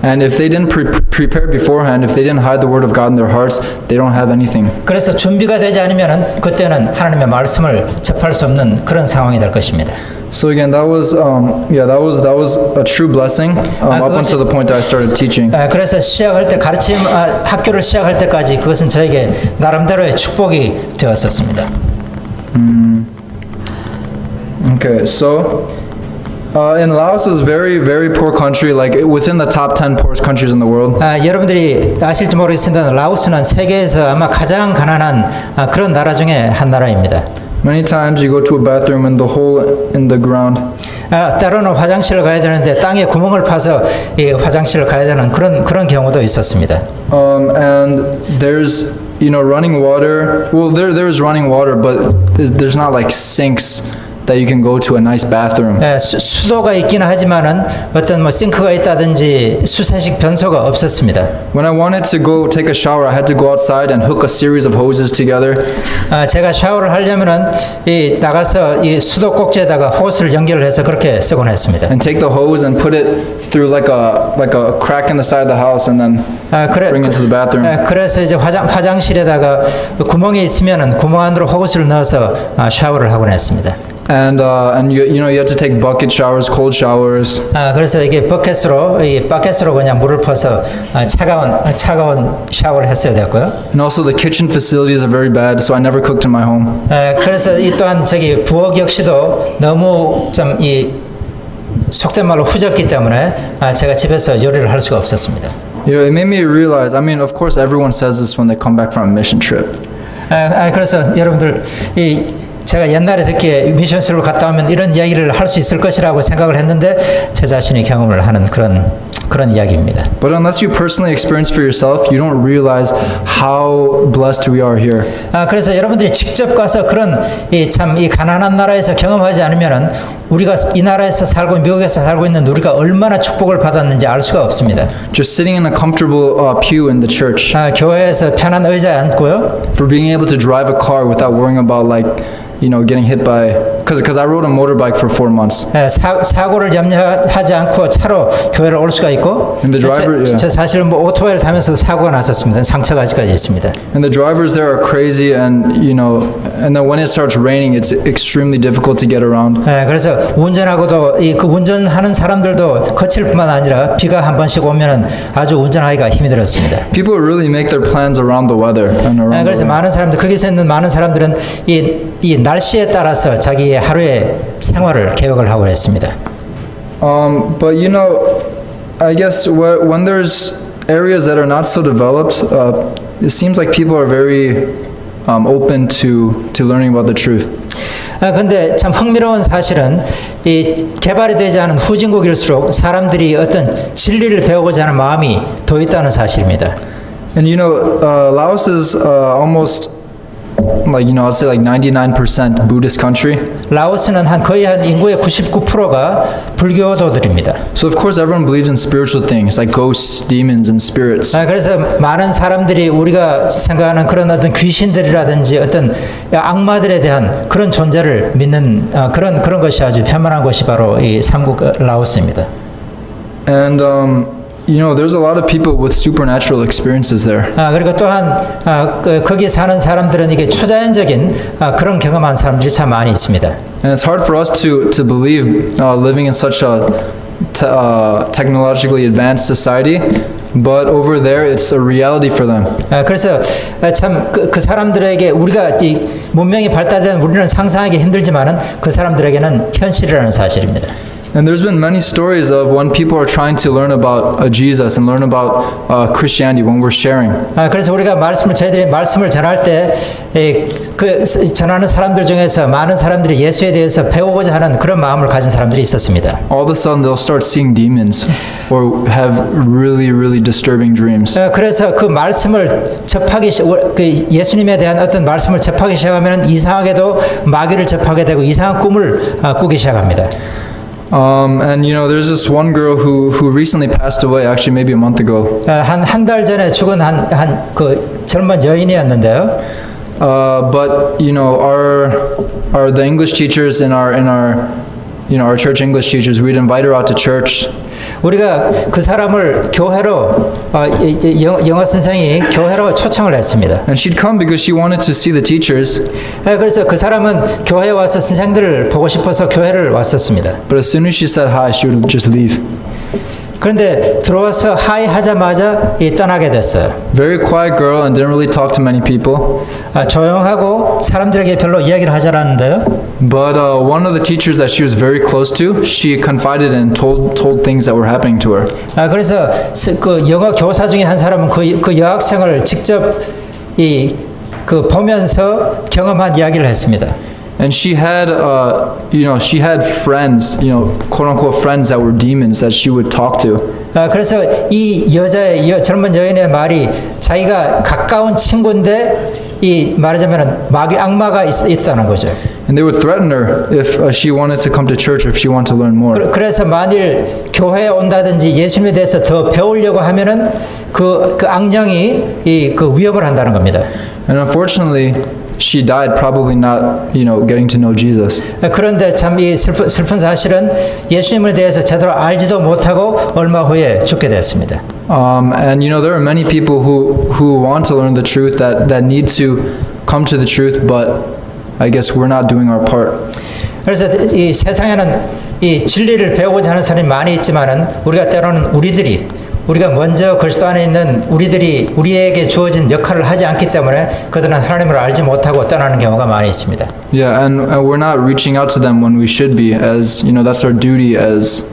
And if they didn't prepare beforehand, if they didn't hide the word of God in their hearts, they don't have anything. 그래서 준비가 되지 않으면은 그때는 하나님의 말씀을 접할 수 없는 그런 상황이 될 것입니다. So again, that was a true blessing up until the point that I started teaching. 그래서 시작할 때 학교를 시작할 때까지 그것은 저에게 나름대로의 축복이 되었었습니다. Okay, so in Laos is very, very poor country, like within the top 10 poorest countries in the world. 여러분들이 아실지 모르겠습니다. 라오스는 세계에서 아마 가장 가난한 그런 나라 중에 한 나라입니다. Many times you go to a bathroom and the hole in the ground. 때로는 화장실을 가야 되는데 땅에 구멍을 파서 이 화장실을 가야 되는 그런 경우도 있었습니다. And there's running water. Well, there's running water, but there's not like sinks that you can go to a nice bathroom. 수도가 있기는 하지만은 어떤 뭐 싱크가 있다든지 수세식 변소가 없었습니다. When I wanted to go take a shower, I had to go outside and hook a series of hoses together. 제가 샤워를 하려면은 나가서 이 수도 꼭지에다가 호스를 연결을 해서 그렇게 쓰곤 했습니다. And take the hose and put it through like a crack in the side of the house and then bring it to the bathroom. 그래서 이제 화장실에다가 구멍이 있으면은 구멍 안으로 호스를 넣어서 샤워를 하곤 했습니다. And you know you had to take bucket showers, cold showers. 그래서 이게 바켓으로 그냥 물을 퍼서 차가운 샤워를 했어야 됐고요. And also the kitchen facilities are very bad, so I never cooked in my home. 그래서 이 또한 부엌 역시도 너무 좀 속된 말로 후졌기 때문에 제가 집에서 요리를 할 수가 없었습니다. You know, it made me realize. I mean, of course, everyone says this when they come back from a mission trip. 그래서 여러분들 제가 옛날에 듣기에 미션스로 갔다 오면 이런 이야기를 할 수 있을 것이라고 생각을 했는데 제 자신이 경험을 하는 그런 이야기입니다. But unless you personally experience for yourself, you don't realize how blessed we are here. 그래서 여러분들이 직접 가서 그런 이 가난한 나라에서 경험하지 않으면은 우리가 이 나라에서 살고 미국에서 살고 있는 우리가 얼마나 축복을 받았는지 알 수가 없습니다. Just sitting in a comfortable pew in the church. 교회에서 편한 의자에 앉고요. For being able to drive a car without worrying about getting hit by because I rode a motorbike for 4 months. 사고를 염려하지 않고 차로 교회를 올 수가 있고. And the driver, 저 사실 오토바이를 타면서 사고가 났었습니다. 상처가 아직까지 있습니다. And the drivers there are crazy, and then when it starts raining, it's extremely difficult to get around. 그래서 운전하고도 그 운전하는 사람들도 거칠 뿐만 아니라 비가 한 번씩 오면은 아주 운전하기가 힘이 들었습니다. People really make their plans around the weather and around. 그래서 많은 사람들 거기서 있는 많은 사람들은 이 날씨에 따라서 자기의 하루의 생활을 계획을 하고 했습니다. But I guess when there's areas that are not so developed, it seems like people are very open to learning about the truth. 근데 참 흥미로운 사실은 이 개발이 되지 않은 후진국일수록 사람들이 어떤 진리를 배우고자 하는 마음이 더 있다는 사실입니다. And Laos is almost I'd say 99% Buddhist country. 라오스는 거의 인구의 99%가 불교도들입니다. So of course everyone believes in spiritual things like ghosts, demons, and spirits. 그래서 많은 사람들이 우리가 생각하는 그런 어떤 귀신들이라든지 어떤 악마들에 대한 그런 존재를 믿는 그런 것이 아주 편만한 곳이 바로 이 삼국 라오스입니다. And there's a lot of people with supernatural experiences there. 그리고 또한 거기 사는 사람들은 이게 초자연적인 그런 경험한 사람들이 참 많이 있습니다. And it's hard for us to believe living in such a technologically advanced society, but over there it's a reality for them. 그래서 참 그 사람들에게 우리가 이 문명이 발달된 우리는 상상하기 힘들지만은 그 사람들에게는 현실이라는 사실입니다. And there's been many stories of when people are trying to learn about Jesus and learn about Christianity when we're sharing. 그래서 우리가 저희들이 말씀을 전할 때 그 전하는 사람들 중에서 많은 사람들이 예수에 대해서 배우고자 하는 그런 마음을 가진 사람들이 있었습니다. All of a sudden they'll start seeing demons or have really, really disturbing dreams. 그래서 그 말씀을 그 예수님에 대한 어떤 말씀을 접하기 시작하면 이상하게도 마귀를 접하게 되고 이상한 꿈을 꾸기 시작합니다. And there's this one girl who recently passed away, actually maybe a month ago. 한 달 전에 죽은 그 젊은 여인이었는데요. But the English teachers in our church English teachers, we'd invite her out to church. 우리가 그 사람을 교회로 영어 선생이 교회로 초청을 했습니다. And she'd come because she wanted to see the teachers. 그래서 그 사람은 교회에 와서 선생들을 보고 싶어서 교회를 왔었습니다. But as soon as she said hi, she would just leave. 그런데 들어와서 하이 하자마자 떠나게 됐어요. Very quiet girl and didn't really talk to many people. 조용하고 사람들에게 별로 이야기를 하지 않았는데요. But one of the teachers that she was very close to, she confided and told things that were happening to her. 그래서 그 영어 교사 중에 한 사람은 그 여학생을 직접 보면서 경험한 이야기를 했습니다. And she had, she had friends, quote unquote friends that were demons that she would talk to. 그래서 이 젊은 여인의 말이 자기가 가까운 친구인데 말하자면 악마가 있다는 거죠. And they would threaten her if she wanted to come to church, if she wanted to learn more. 그래서 만일 교회에 온다든지 예수님에 대해서 더 배우려고 하면은 그 악령이 그 위협을 한다는 겁니다. And unfortunately, she died probably not, getting to know Jesus. 그런데 참 이 슬픈 사실은 예수님에 대해서 제대로 알지도 못하고 얼마 후에 죽게 됐습니다. And there are many people who want to learn the truth that need to come to the truth, but I guess we're not doing our part. 그래서 이 세상에는 이 진리를 배우고자 하는 사람이 많이 있지만은 우리가 때로는 우리가 먼저 그리스도 안에 있는 우리에게 주어진 역할을 하지 않기 때문에 그들은 하나님을 알지 못하고 떠나는 경우가 많이 있습니다. Yeah, and we're not reaching out to them when we should be, as that's our duty as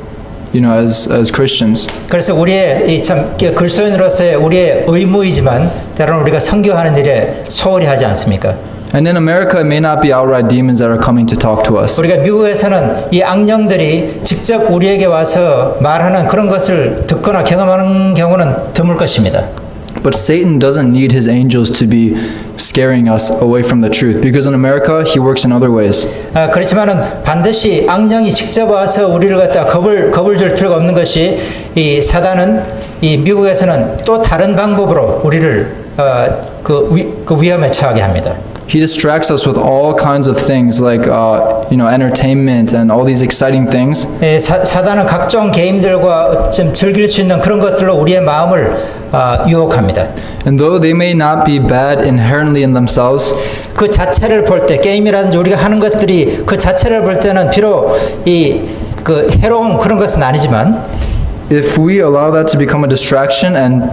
as Christians. 그래서 우리의 참 그리스도인으로서의 우리의 의무이지만 때로는 우리가 선교하는 일에 소홀히 하지 않습니까? And in America, it may not be outright demons that are coming to talk to us. 우리가 미국에서는 이 악령들이 직접 우리에게 와서 말하는 그런 것을 듣거나 경험하는 경우는 드물 것입니다. But Satan doesn't need his angels to be scaring us away from the truth, because in America, he works in other ways. 그렇지만은 반드시 악령이 직접 와서 우리를 갖다 겁을 줄 필요가 없는 것이 이 사단은 이 미국에서는 또 다른 방법으로 우리를 그 위험에 처하게 합니다. He distracts us with all kinds of things like entertainment and all these exciting things. 사단은 각종 게임들과 좀 즐길 수 있는 그런 것들로 우리의 마음을 유혹합니다. And though they may not be bad inherently in themselves, 그 자체를 볼 때 게임이라든지 우리가 하는 것들이 그 자체를 볼 때는 비록 그 해로운 그런 것은 아니지만 if we allow that to become a distraction and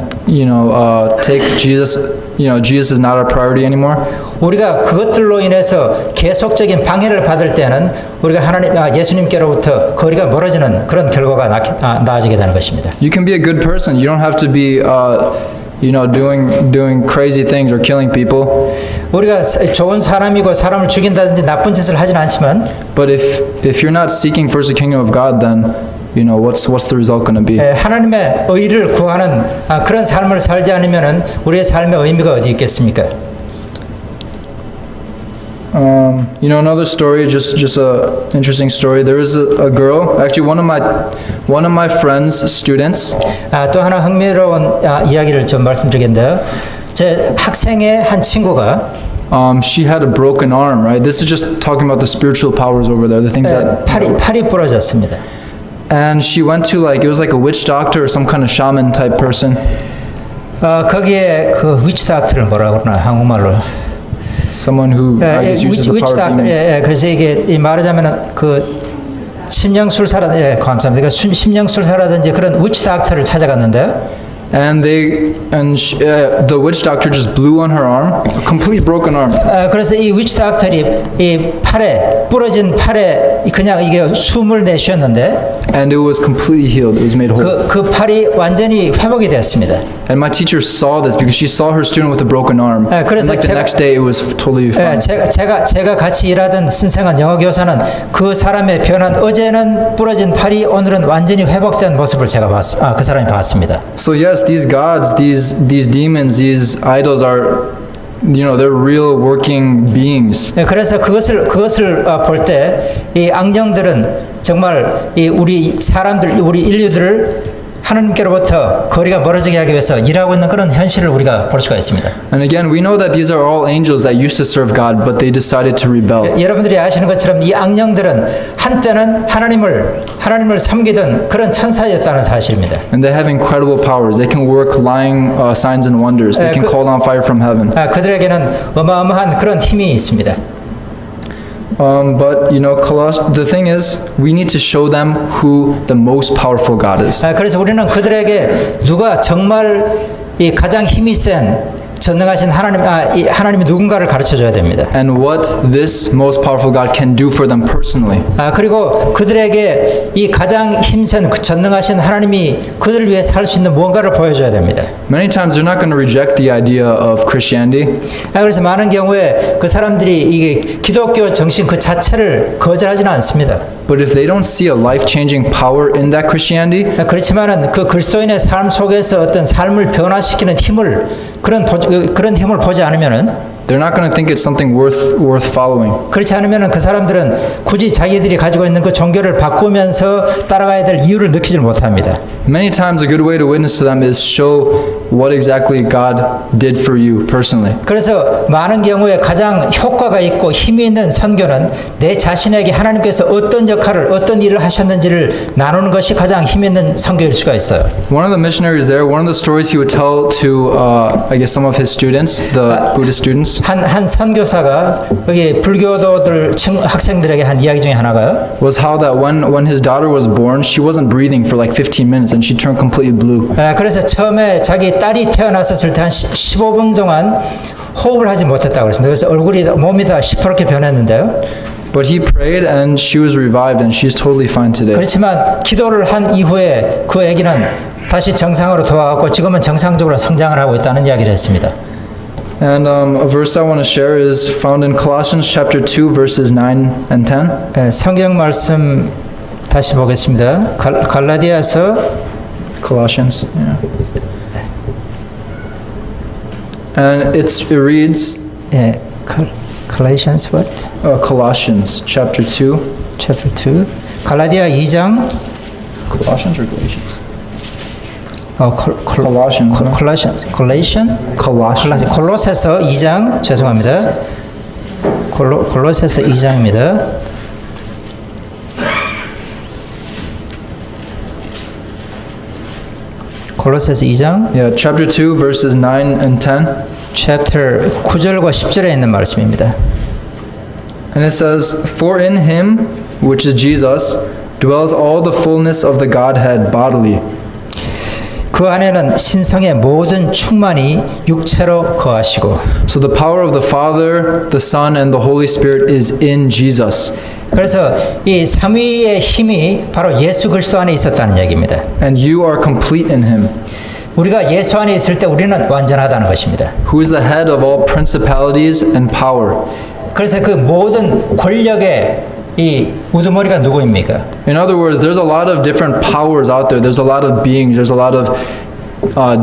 take Jesus is not our priority anymore. 우리가 그것들로 인해서 계속적인 방해를 받을 때는 우리가 예수님께로부터 거리가 멀어지는 그런 결과가 나아지게 되는 것입니다. You can be a good person. You don't have to be doing crazy things or killing people. 우리가 좋은 사람이고 사람을 죽인다든지 나쁜 짓을 하진 않지만 But if you're not seeking first the kingdom of God, then what's the result going to be? 하나님의 의를 구하는 그런 삶을 살지 않으면은 우리의 삶의 의미가 어디 있겠습니까? Another story, just a interesting story. There was a girl, actually one of my friends' students. 또 하나 흥미로운 이야기를 좀 말씀드리겠는데요. 제 학생의 한 친구가 she had a broken arm, right? This is just talking about the spiritual powers over there, the things that 팔이 부러졌습니다. And she went to it was like a witch doctor or some kind of shaman type person. 거기에 그 위치 닥터를 뭐라고 그러나 한국말로 Someone who I guess uses the power of demons. 그래서 이게 말하자면은 그 심령술사라 감사합니다. 그 심령술사라든지 그런 위치 닥터를 찾아갔는데요. And the witch doctor just blew on her arm, a completely broken arm. 그래서 이 위치 닥터이 이 팔에 부러진 팔에 그냥 이게 숨을 내쉬었는데 And it was completely healed. It was made whole. 그 팔이 완전히 회복이 됐습니다. And my teacher saw this because she saw her student with a broken arm. And 그래서 like the next day, it was totally fine. 제가 같이 일하던 신생한 영어 교사는 그 사람의 변한 어제는 부러진 팔이 오늘은 완전히 회복된 모습을 그 사람이 봤습니다. So yes, these gods, these demons, these idols are, they're real working beings. 그래서 그것을 볼 때 이 악령들은 정말 우리 인류들을 하나님께로부터 거리가 멀어지게 하기 위해서 일하고 있는 그런 현실을 우리가 볼 수가 있습니다. And again, we know that these are all angels that used to serve God, but they decided to rebel. 여러분들이 아시는 것처럼 이 악령들은 한때는 하나님을 섬기던 그런 천사였다는 사실입니다. And they have incredible powers. They can work lying signs and wonders. They can call down fire from heaven. 그들에게는 어마어마한 그런 힘이 있습니다. But the thing is, we need to show them who the most powerful God is. 그래서 우리는 그들에게 누가 정말 이 가장 힘이 센 전능하신 하나님이 누군가를 가르쳐 줘야 됩니다. And what this most powerful God can do for them personally. 그리고 그들에게 이 가장 힘센 전능하신 하나님이 그들을 위해 살 수 있는 무언가를 보여줘야 됩니다. Many times they're not going to reject the idea of Christianity. 그래서 많은 경우에 그 사람들이 이게 기독교 정신 그 자체를 거절하지는 않습니다. But if they don't see a life-changing power in that Christianity, 그렇지만은 그 그리스도인의 삶 속에서 어떤 삶을 변화시키는 그런 힘을 보지 않으면은 they're not going to think it's something worth following. 그렇지 않으면은 그 사람들은 굳이 자기들이 가지고 있는 그 종교를 바꾸면서 따라가야 될 이유를 느끼지 못합니다. Many times a good way to witness to them is show what exactly God did for you personally. 그래서 많은 경우에 가장 효과가 있고 힘이 있는 선교는 내 자신에게 하나님께서 어떤 역할을 어떤 일을 하셨는지를 나누는 것이 가장 힘 있는 선교일 수가 있어요. One of the missionaries there, one of the stories he would tell to I guess some of his students, the Buddhist students. 한 선교사가 여기 불교도들 학생들에게 한 이야기 중에 하나가요. was how that when his daughter was born, she wasn't breathing for like 15 minutes and she turned completely blue. 그래서 처음에 자기 딸이 태어났었을 때 한 15분 동안 호흡을 하지 못했다고 그랬습니다. 그래서 얼굴이 몸이 다 시퍼렇게 변했는데요. But he prayed and she was revived and she's totally fine today. 그렇지만 기도를 한 이후에 그 아기는 다시 정상으로 돌아왔고 지금은 정상적으로 성장을 하고 있다는 이야기를 했습니다. And a verse I want to share is found in Colossians chapter 2 verses 9 and 10. 성경 말씀 다시 보겠습니다. 갈라디아서 Colossians. Yeah. And it reads Galatians what? Colossians chapter 2. Chapter 2. 갈라디아 2장 Colossians or Galatians? Colossians. 골로새서 2장 죄송합니다. 골로새서 2장입니다. 골로새서 2장 Yeah, chapter 2 verses 9 and 10. chapter 9절과 10절에 있는 말씀입니다. And it says, "For in him, which is Jesus, dwells all the fullness of the Godhead bodily." 그 안에는 신성의 모든 충만이 육체로 거하시고. So the power of the Father, the Son, and the Holy Spirit is in Jesus. 그래서 이 삼위의 힘이 바로 예수 그리스도 안에 있었다는 얘기입니다. And you are complete in him. 우리가 예수 안에 있을 때 우리는 완전하다는 것입니다. Who is the head of all principalities and power. 그래서 그 모든 권력의 이 우두머리가 누구입니까? In other words, there's a lot of different powers out there. There's a lot of beings. There's a lot of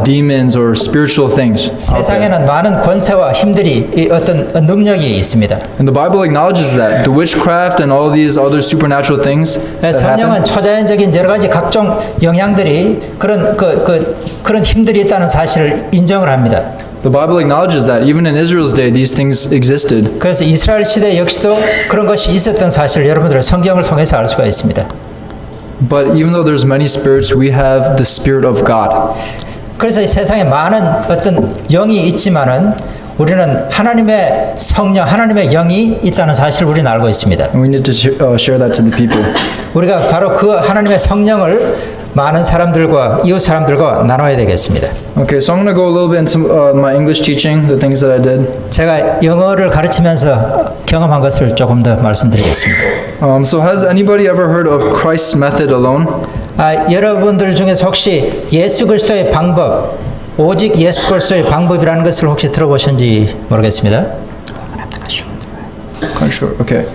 demons or spiritual things. out there. 세상에는 많은 권세와 힘들이 이 어떤 능력이 있습니다. And the Bible acknowledges that. The witchcraft and all these other supernatural things that 성령은 happen. 초자연적인 여러 가지 각종 영향들이 그런 힘들이 있다는 사실을 인정을 합니다. The Bible acknowledges that. Even in Israel's day, these things existed. 그래서 이스라엘 시대 역시도 그런 것이 있었던 사실을 여러분들은 성경을 통해서 알 수가 있습니다. But even though there's many spirits, we have the Spirit of God. 그래서 이 세상에 많은 어떤 영이 있지만은 우리는 하나님의 성령, 하나님의 영이 있다는 사실을 우리는 알고 있습니다. And we need to share that to the people. 우리가 바로 그 하나님의 성령을 많은 사람들과 이웃 사람들과 나눠야 되겠습니다. Okay, so I'm going to go a little bit into my English teaching, the things that I did. 제가 영어를 가르치면서 경험한 것을 조금 더 말씀드리겠습니다. So has anybody ever heard of Christ's method alone? 여러분들 중에서 혹시 예수 그리스도의 방법, 오직 예수 그리스도의 방법이라는 것을 혹시 들어보셨는지 모르겠습니다. Quite sure. Okay.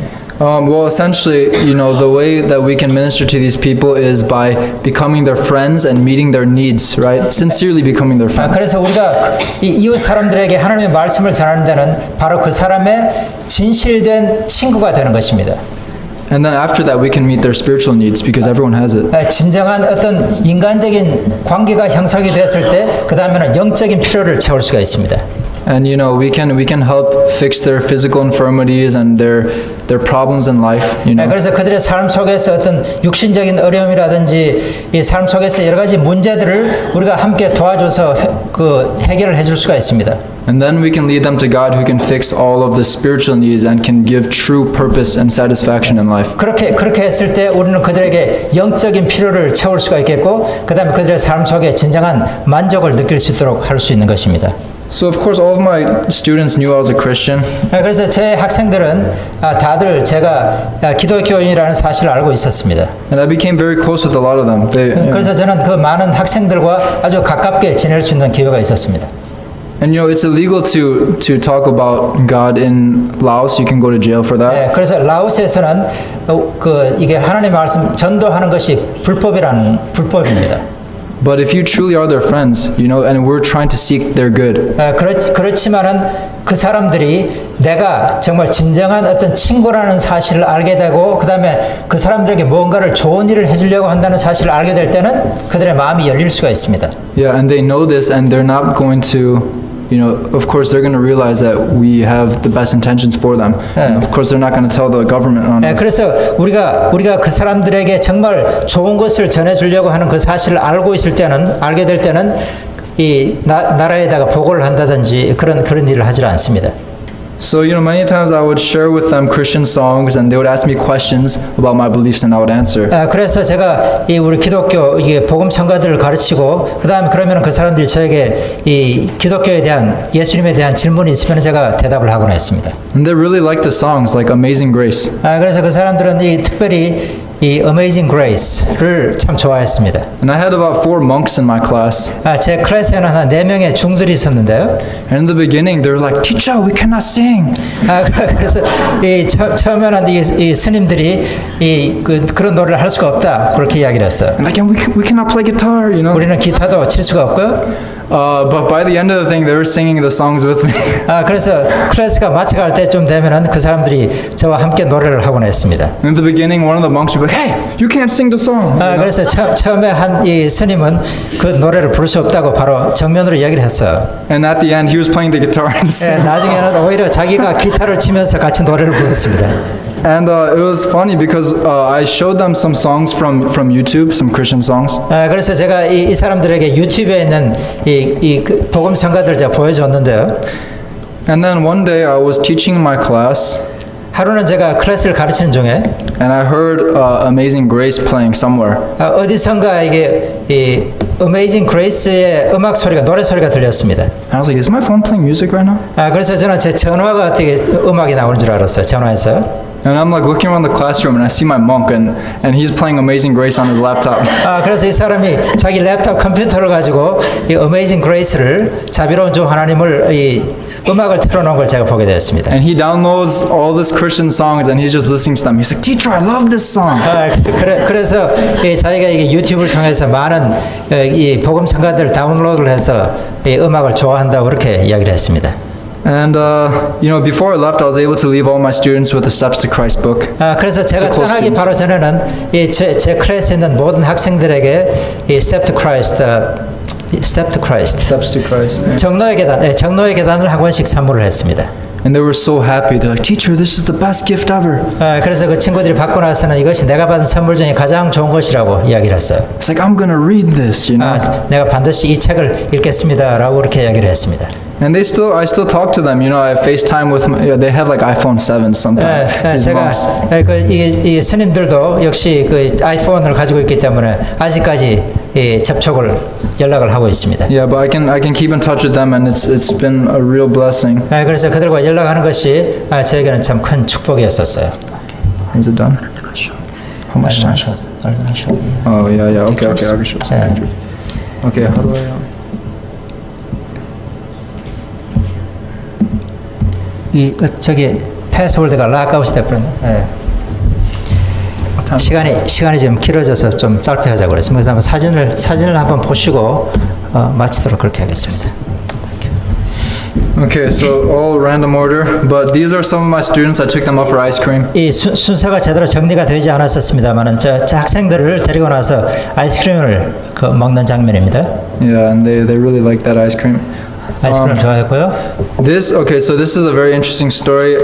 Well, essentially, you know, the way that we can minister to these people is by becoming their friends and meeting their needs, right? Sincerely becoming their friends. 그래서 우리가 이웃 사람들에게 하나님의 말씀을 전하는 데는 바로 그 사람의 진실된 친구가 되는 것입니다. And then after that, we can meet their spiritual needs because everyone has it. 진정한 어떤 인간적인 관계가 형성이 됐을 때 그 다음에는 영적인 필요를 채울 수가 있습니다. And you know, we can help fix their physical infirmities and their problems in life. You know. 그래서 그들의 삶 속에서 어떤 육신적인 어려움이라든지 이 삶 속에서 여러 가지 문제들을 우리가 함께 도와줘서 해결을 해줄 수가 있습니다. And then we can lead them to God, who can fix all of the spiritual needs and can give true purpose and satisfaction in life. 그렇게 했을 때 우리는 그들에게 영적인 필요를 채울 수가 있겠고, 그다음에 그들의 삶 속에 진정한 만족을 느낄 수 있도록 할 수 있는 것입니다. So of course, all of my students knew I was a Christian. 그래서 제 학생들은 다들 제가 기독교인이라는 사실을 알고 있었습니다. And I became very close with a lot of them. 그래서 저는 그 많은 학생들과 아주 가깝게 지낼 수 있는 기회가 있었습니다. And you know, it's illegal to talk about God in Laos. You can go to jail for that. 그래서 라오스에서는 이게 하나님의 말씀 전도하는 것이 불법입니다. But if you truly are their friends, you know, and we're trying to seek their good. 그렇지만은 그 사람들이 내가 정말 진정한 어떤 친구라는 사실을 알게 되고, 그 다음에 그 사람들에게 뭔가를 좋은 일을 해주려고 한다는 사실을 알게 될 때는 그들의 마음이 열릴 수가 있습니다. Yeah, and they know this, and they're not going to, you know, of course they're going to realize that we have the best intentions for them. And of course they're not going to tell the government on us. 그래서 우리가 그 사람들에게 정말 좋은 것을 전해주려고 하는 그 사실을 알게 될 때는 이 나라에다가 보고를 한다든지 그런 일을 하지 않습니다. So, many times I would share with them Christian songs and they would ask me questions about my beliefs and I would answer. 그래서 제가 이 우리 기독교 이게 복음 청가들을 가르치고 그다음에 그러면 그 사람들이 저에게 이 기독교에 대한 예수님에 대한 질문이 있으면 제가 대답을 하곤 했습니다. And they really liked the songs like Amazing Grace. 그래서 그 사람들은 이 특별히 이 Amazing Grace를 참 좋아했습니다. And I had about 4 monks in my class. 제 클래스에는 한 4명의 중들이 있었는데요. And in the beginning, they were like, "Teacher, we cannot sing." 그래서 이 처음에는 이 스님들이 그런 노래를 할 수가 없다 그렇게 이야기를 했어요. And like, we cannot play guitar, 우리는 기타도 칠 수가 없고요. But by the end of the thing, they were singing the songs with me. 그래서 클래스가 마쳐갈 때쯤 되면은 그 사람들이 저와 함께 노래를 하곤 했습니다. In the beginning, one of the monks would be like, "Hey, you can't sing the song." 그래서 처음에 한 이 스님은 그 노래를 부를 수 없다고 바로 정면으로 이야기를 했어요. And at the end, he was playing the guitar and singing. 나중에는 오히려 자기가 기타를 치면서 같이 노래를 불렀습니다. And it was funny because I showed them some songs from YouTube, some Christian songs. 그래서 제가 이 사람들에게 유튜브에 있는 이 복음 성가들 제가 보여줬는데요. And then one day I was teaching in my class. 하루는 제가 클래스를 가르치는 중에 And I heard Amazing Grace playing somewhere. 어디선가 이게 이 Amazing Grace의 음악 소리가 노래 소리가 들렸습니다. And I was like, "Is my phone playing music right now?" 그래서 저는 제 전화가 어떻게 음악이 나오는 줄 알았어요. 전화에서. And I'm like looking around the classroom and I see my monk and he's playing Amazing Grace on his laptop. 그래서 이 사람이 자기 랩탑 컴퓨터를 가지고 이 Amazing Grace를 자비로운 주 하나님을 이 음악을 틀어놓은 걸 제가 보게 되었습니다. And he downloads all these Christian songs and he's just listening to them. He's like, "Teacher, I love this song." 그래서 자기가 이게 유튜브를 통해서 많은 이 복음 성가들을 다운로드를 해서 이 음악을 좋아한다고 그렇게 이야기를 했습니다. And before I left, I was able to leave all my students with the Steps to Christ book. 그래서 제가 떠나기 바로 전에는 제 클래스에 있는 모든 학생들에게 이 Step to Christ, Step to Christ, Steps to Christ. 정노의 계단을 한 권씩 선물을 했습니다. And they were so happy. They're like, "Teacher, this is the best gift ever." 그래서 그 친구들이 받고 나서는 이것이 내가 받은 선물 중에 가장 좋은 것이라고 이야기를 했어요. It's like, "I'm gonna read this," 내가 반드시 이 책을 읽겠습니다라고 그렇게 이야기를 했습니다. And I still talk to them. I FaceTime with them. They have like iPhone 7 sometimes. These 제가 monks. 이 스님들도 역시 그 아이폰을 가지고 있기 때문에 아직까지 접촉을 연락을 하고 있습니다. Yeah, but I can keep in touch with them, and it's been a real blessing. 그래서 그들과 연락하는 것이 저에게는 참 큰 축복이었었어요. Is it done? How much time? Oh yeah. Okay. I can show some pictures. Okay, how do I? 저기 패스워드가 락아웃이 돼버렸네. 시간이 좀 길어져서 좀 짧게 하자고 그래서 그래서 한번 사진을 한번 보시고 마치도록 그렇게 하겠습니다. Okay, so all random order, but these are some of my students. I took them out for ice cream. 이 순서가 제대로 정리가 되지 않았었습니다만은 저 학생들을 데리고 나서 아이스크림을 먹는 장면입니다. Yeah, and they really like that ice cream. 아이스크림 좋아했고요. This is a very interesting story.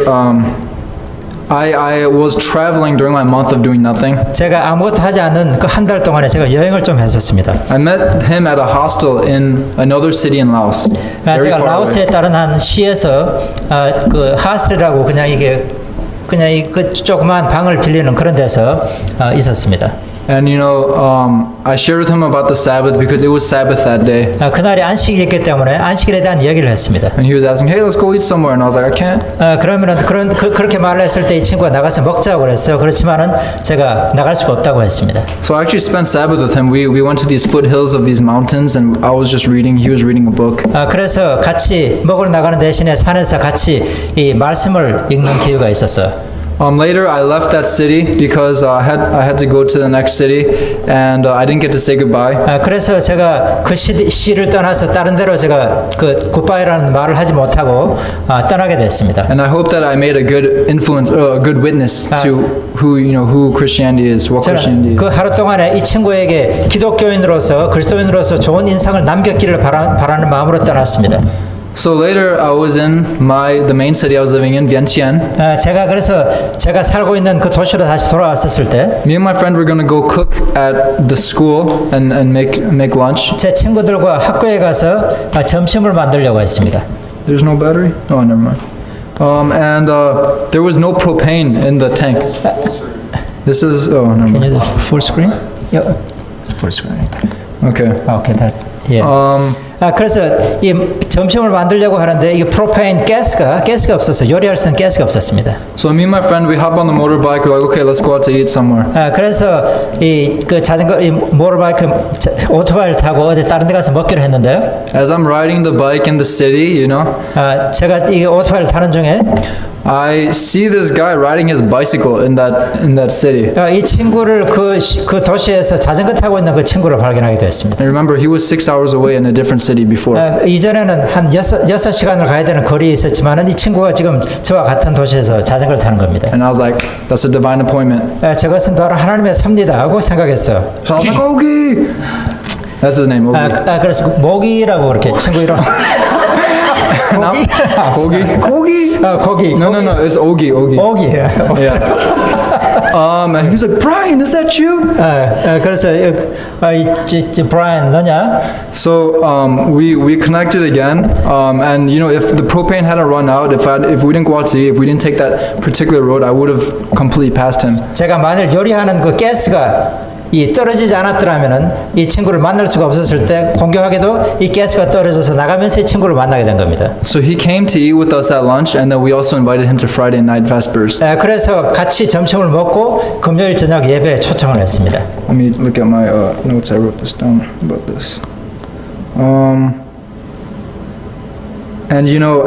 I was traveling during my month of doing nothing. 제가 아무것도 하지 않은 그 한 달 동안에 제가 여행을 좀 했었습니다. I met him at a hostel in another city in Laos. Very 제가 far 라오스에 away. 다른 한 시에서 그 하스트라고 그냥 그 조그만 방을 빌리는 그런 데서 있었습니다. And I shared with him about the Sabbath because it was Sabbath that day. 그날이 안식이었기 때문에 안식일에 대한 이야기를 했습니다. And he was asking, "Hey, let's go eat somewhere." And I was like, "I can't." 그러면은 그렇게 말을 했을 때 이 친구가 나가서 먹자고 그랬어요. 그렇지만은 제가 나갈 수가 없다고 했습니다. So I actually spent Sabbath with him. We went to these foothills of these mountains, and I was just reading. He was reading a book. 그래서 같이 먹으러 나가는 대신에 산에서 같이 이 말씀을 읽는 기회가 있었어요. Later, I left that city because I had to go to the next city, and I didn't get to say goodbye. 그래서 제가 그 시를 떠나서 다른 데로 제가 그 굿바이라는 말을 하지 못하고 떠나게 됐습니다. And I hope that I made a good influence, a good witness to who Christianity is, what Christianity 저는 그 is. 하루 동안에 이 친구에게 기독교인으로서 그리스도인으로서 좋은 인상을 남겼기를 바라는 마음으로 떠났습니다. So later, I was in the main city I was living in, Vientiane. 제가 살고 있는 그 도시로 다시 돌아왔었을 때, Me and my friend were going to go cook at the school and make lunch. 제 친구들과 학교에 가서 점심을 만들려고 했습니다. There's no battery? Oh, never mind. And there was no propane in the tank. This is never Can mind. you do full screen? Yeah, full screen. Okay. Okay, that yeah. 그래서 이 점심을 만들려고 하는데 이게 프로페인 가스가 없어서 요리할 수 있는 가스가 없었습니다. So me and my friend, we hop on the motorbike. We're like, okay, let's go out to eat somewhere. 그래서 이 그 자전거 이 모터바이크 오토바이를 타고 어디 다른 데 가서 먹기로 했는데요. As I'm riding the bike in the city, you know, 제가 이 오토바이를 타는 중에 I see this guy riding his bicycle in that city. 이 친구를 그 도시에서 자전거 타고 있는 그 친구를 발견하게 됐습니다. And remember, he was 6 hours away in a different city before. 이전에는 한 6시간을 가야 되는 거리에 있었지만은 이 친구가 지금 저와 같은 도시에서 자전거를 타는 겁니다. And I was like, that's a divine appointment. 저것은 바로 하나님의 섭니다 하고 생각했어요. So I was like, Ogi! That's his name, Ogi. 그래서 모기라고 그렇게 친구 이름. Kogi? Kogi? 고기. No, it's Ogi. 오기. Yeah. And he was like, Brian, is that you? 그래서 브라이언 너냐? So we connected again, and you know, if the propane hadn't run out, if we didn't go out to eat, if we didn't take that particular road, I would have completely passed him. 제가 만일 요리하는 그 가스가 이 떨어지지 않았더라면은 이 친구를 만날 수가 없었을 때 공교하게도 이 가스가 떨어져서 나가면서 이 친구를 만나게 된 겁니다. So he came to eat with us at lunch, and then we also invited him to Friday night vespers. 그래서 같이 점심을 먹고 금요일 저녁 예배에 초청을 했습니다. Let me look at my notes. I wrote this down about this. And you know,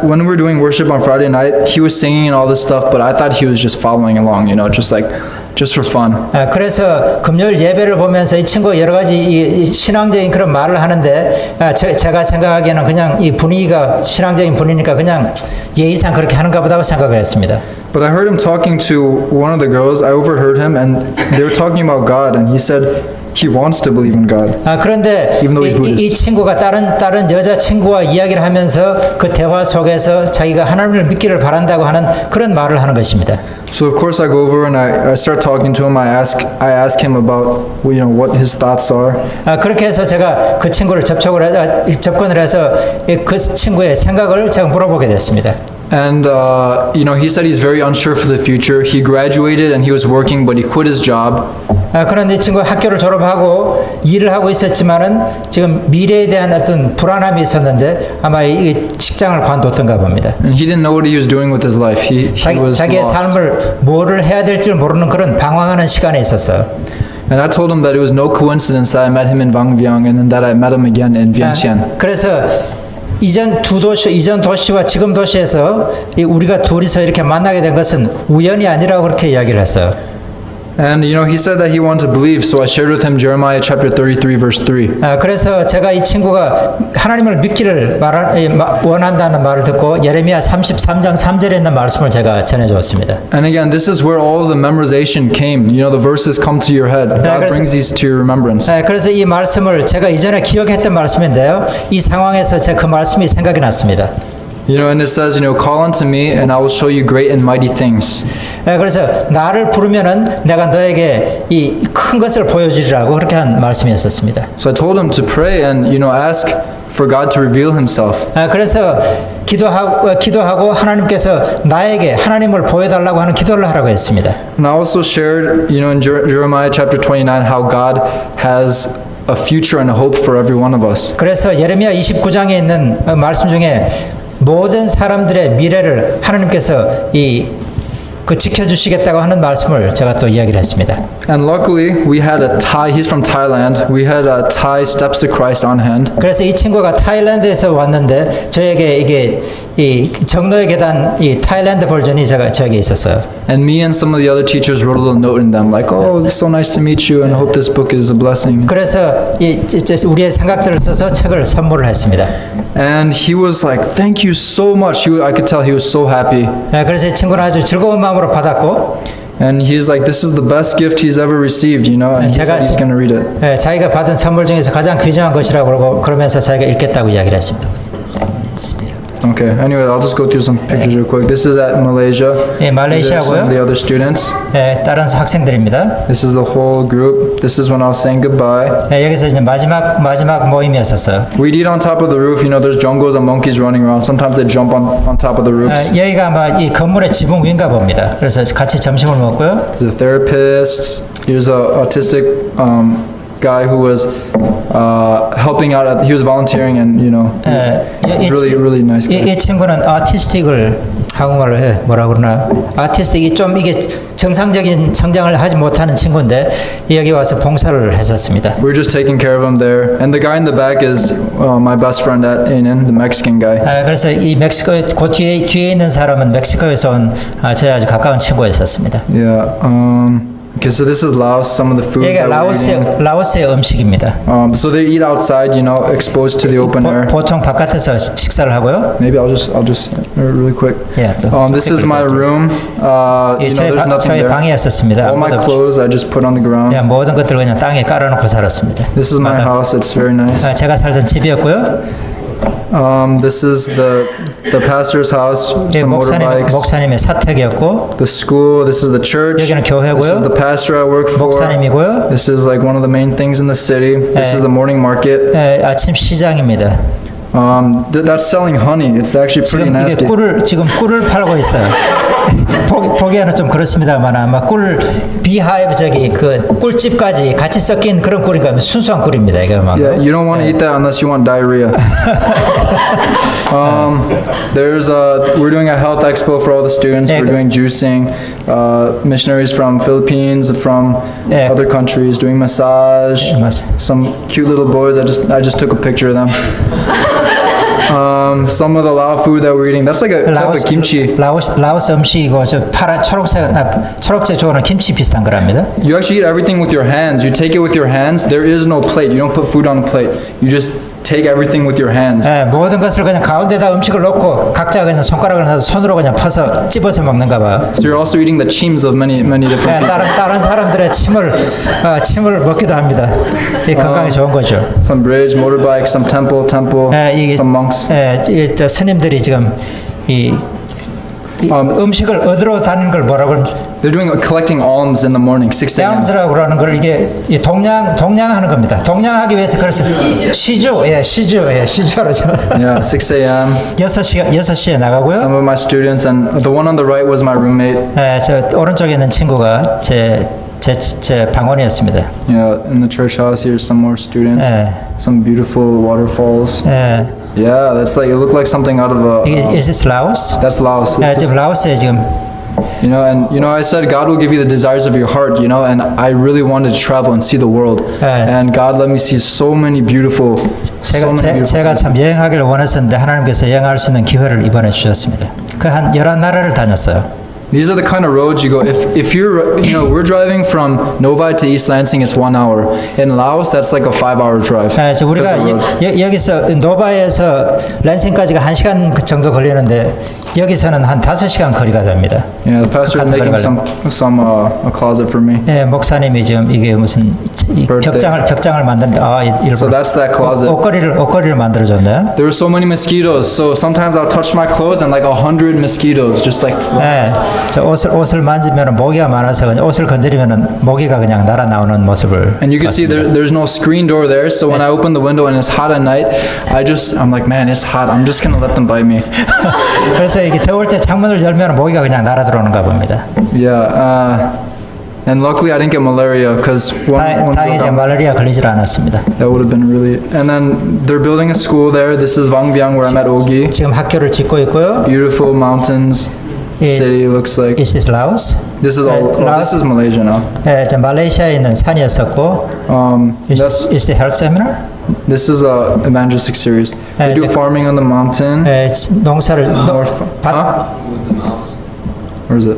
when we were doing worship on Friday night, he was singing and all this stuff, but I thought he was just following along, you know, just for fun. 그래서 금요일 예배를 보면서 이 친구가 여러 가지 이 신앙적인 그런 말을 하는데 제가 생각하기에는 그냥 이 분위기가 신앙적인 분위기니까 그냥 예의상 그렇게 하는가 보다 생각을 했습니다. But I heard him talking to one of the girls. I overheard him, and they were talking about God, and he said he wants to believe in God. 그런데 Even though he's Buddhist. 이 친구가 다른 여자 친구와 이야기를 하면서 그 대화 속에서 자기가 하나님을 믿기를 바란다고 하는 그런 말을 하는 것입니다. So of course I go over and I start talking to him. I ask him about what his thoughts are. 그렇게 해서 제가 그 친구를 접근을 해서 그 친구의 생각을 제가 물어보게 됐습니다. And he said he's very unsure for the future. He graduated and he was working, but he quit his job. 그런데 이 친구가 학교를 졸업하고 일을 하고 있었지만은 지금 미래에 대한 어떤 불안함이 있었는데 아마 이 직장을 관뒀던가 봅니다. And he didn't know what he was doing with his life. He was 자기의 lost. 삶을 뭐를 해야 될지 모르는 그런 방황하는 시간에 있었어요. And I told him that it was no coincidence that I met him in Vangvyang and then that I met him again in Vientiane. 그래서 이전 도시와 지금 도시에서 우리가 둘이서 이렇게 만나게 된 것은 우연이 아니라고 그렇게 이야기를 했어요. And he said that he wanted to believe, so I shared with him Jeremiah chapter 33 verse 3. 그래서 제가 이 친구가 하나님을 믿기를 원한다는 말을 듣고 예레미야 33장 3절에 있는 말씀을 제가 전해주었습니다. And again, this is where all the memorization came. The verses come to your head. God brings these to your remembrance. 그래서 이 말씀을 제가 이전에 기억했던 말씀인데요. 이 상황에서 제가 그 말씀이 생각이 났습니다. And it says, call unto me and I will show you great and mighty things. 그래서 나를 부르면은 내가 너에게 이 큰 것을 보여주리라고 그렇게 한 말씀이었습니다. So I told him to pray and ask for God to reveal himself. 그래서 기도하고 하나님께서 나에게 하나님을 보여달라고 하는 기도를 하라고 했습니다. And I also shared, in Jeremiah chapter 29 how God has a future and a hope for every one of us. 그래서 예레미야 29장에 있는 말씀 중에 모든 사람들의 미래를 하나님께서 지켜주시겠다고 하는 말씀을 제가 또 이야기를 했습니다. And luckily, we had a Thai. He's from Thailand. We had a Thai Steps to Christ on hand. 그래서 이 친구가 타일랜드에서 왔는데 저에게 이게 이 정로의 계단 이 타일랜드 버전이 저에게 있었어요. And me and some of the other teachers wrote a little note in them, like, "Oh, it's so nice to meet you, and I hope this book is a blessing." 그래서 우리의 생각들을 써서 책을 선물을 했습니다. And he was like, "Thank you so much." I could tell he was so happy. 그래서 이 친구는 아주 즐거운 마음으로 받았고. And he's like, this is the best gift he's ever received, And he said he's going to read it. 자기가 받은 선물 중에서 가장 귀중한 것이라고 그러면서 자기가 읽겠다고 이야기를 했습니다. Okay. Anyway, I'll just go through some pictures real quick. This is at Malaysia. 예, These are some of the 말레이시아고요. other students. 예, 다른 학생들입니다. This is the whole group. This is when I was saying goodbye. 예, 여기서 이제 마지막 모임이었었어요. We'd eat on top of the roof. You know, there's jungles and monkeys running around. Sometimes they jump on top of the roofs. 여기가 아마 이 건물의 지붕 위인가 봅니다. 그래서 같이 점심을 먹고요. The therapists. Here's a autistic guy who was helping out. He was volunteering, and you know, he was really nice guy. 이 친구는 아티스틱을 한국말로 해 뭐라 그러나 아티스틱이 좀 이게 정상적인 성장을 하지 못하는 친구인데 여기 와서 봉사를 했었습니다. We're just taking care of him there. And the guy in the back is my best friend at ANN, the Mexican guy. 그래서 이 멕시코 그 뒤에 있는 사람은 멕시코에서 온 저희 아주 가까운 친구였었습니다. Yeah. Okay, so this is Laos. Some of the food 여기가 that we're eating. 라오스의 음식입니다. So they eat outside, you know, exposed to the open air. 보통 바깥에서 식사를 하고요. Maybe I'll just really quick. 예, This is my room. You know, there's nothing 저희 there. 방이었었습니다. All my clothes I just put on the ground. 예, 모든 것들 그냥 땅에 깔아놓고 살았습니다. This is my house. It's very nice. 제가 살던 집이었고요. This is the pastor's house. 예, Some motorbikes. 목사님의 사택이었고, The school. This is the church. 여기는 This is the 교회고요. pastor I work for. 목사님이고요. This is like one of the main things in the city. This is the morning market. 예, 아침 시장입니다. That's selling honey. It's actually pretty 지금 이게 nasty. 지금 꿀을 팔고 있어요. 보기에는 좀 그렇습니다만 아마 꿀 비하이브 저기 그 꿀집까지 같이 섞인 그런 꿀인가 순수한 꿀입니다. 이거 막. Yeah, you don't want to eat that unless you want diarrhea. We're doing a health expo for all the students. Yeah. We're doing juicing. Missionaries from Philippines, from Yeah. other countries, doing massage. 맞습니다. Some cute little boys. I just took a picture of them. Some of the Lao food that we're eating. That's like a type of kimchi. 라오스 음식이고 저 파란 초록색 좋아하는 김치 비슷한 거랍니다. You actually eat everything with your hands. You take it with your hands. There is no plate. You don't put food on a plate. You just take everything with your hands. 예, 모든 것을 그냥 가운데다 음식을 넣고 각자 그냥 손가락을 넣어서 손으로 그냥 퍼서 찝어서 먹는가 봐. So you're also eating the chims of many different 예, people. 다른 사람들의 침을 먹기도 합니다. 이 건강에 좋은 거죠. Some bridge, motorbike, some temple, 이게 some monks. 저 스님들이 지금 이 음식을 얻으러 다니는 걸 뭐라고 They're doing collecting alms in the morning, 6 a.m. 뺨스라고 그러는 걸 이게 이 동냥하는 겁니다. 동냥하기 위해서 그래서 시주라죠. Yeah, 6 a.m. 6시에 나가고요. Some of my students and the one on the right was my roommate. 저 오른쪽에 있는 친구가 제 방원이었습니다. Yeah, in the church house here's some more students. Some beautiful waterfalls. Yeah, that's like it looked like something out of a. Is this Laos? That's Laos. 지금 라오스에 지금. You know, and you know, I said God will give you the desires of your heart. You know, and I really wanted to travel and see the world, and God let me see so many beautiful. 제가 참 여행하기를 원했었는데 하나님께서 여행할 수 있는 기회를 이번에 주셨습니다. 그 한 11나라를 다녔어요. These are the kind of roads you go. If you're, you know, we're driving from Novi to East Lansing, it's 1 hour. In Laos, that's like a 5-hour drive. 우리가 여기서 노바에서 랜싱까지가 1시간 정도 걸리는데 여기서는 한 5시간 거리가 됩니다. Yeah, the pastor is making a closet for me. 예, 목사님이 지금 이게 무슨 벽장을 만드는데 So that's that closet. 옷걸이를 만들어줬네요. There were so many mosquitoes. So sometimes I'll touch my clothes and like 100 mosquitoes just like. 저 옷을 만지면 모기가 많아서 그냥 옷을 건드리면 모기가 그냥 날아 나오는 모습을. And you can see there's no screen door there. So when I open the window and it's hot at night, I'm like, man, it's hot. I'm just gonna let them bite me. 그래서 이게 더울 때 창문을 열면 모기가 그냥 날아 들어오는가 봅니다. Yeah. And luckily I didn't get malaria because 다행히 제가 말라리아 걸리질 않았습니다. That would have been really. And then they're building a school there. This is Vangbyang where I'm at Ogi. 지금 학교를 짓고 있고요. Beautiful mountains. City looks like. Is this Laos? This is this is Malaysia now. 저 말레이시아에 있는 산이었었고. Is the health seminar? This is a evangelistic series. They do farming on the mountain. 농사를 Where is it?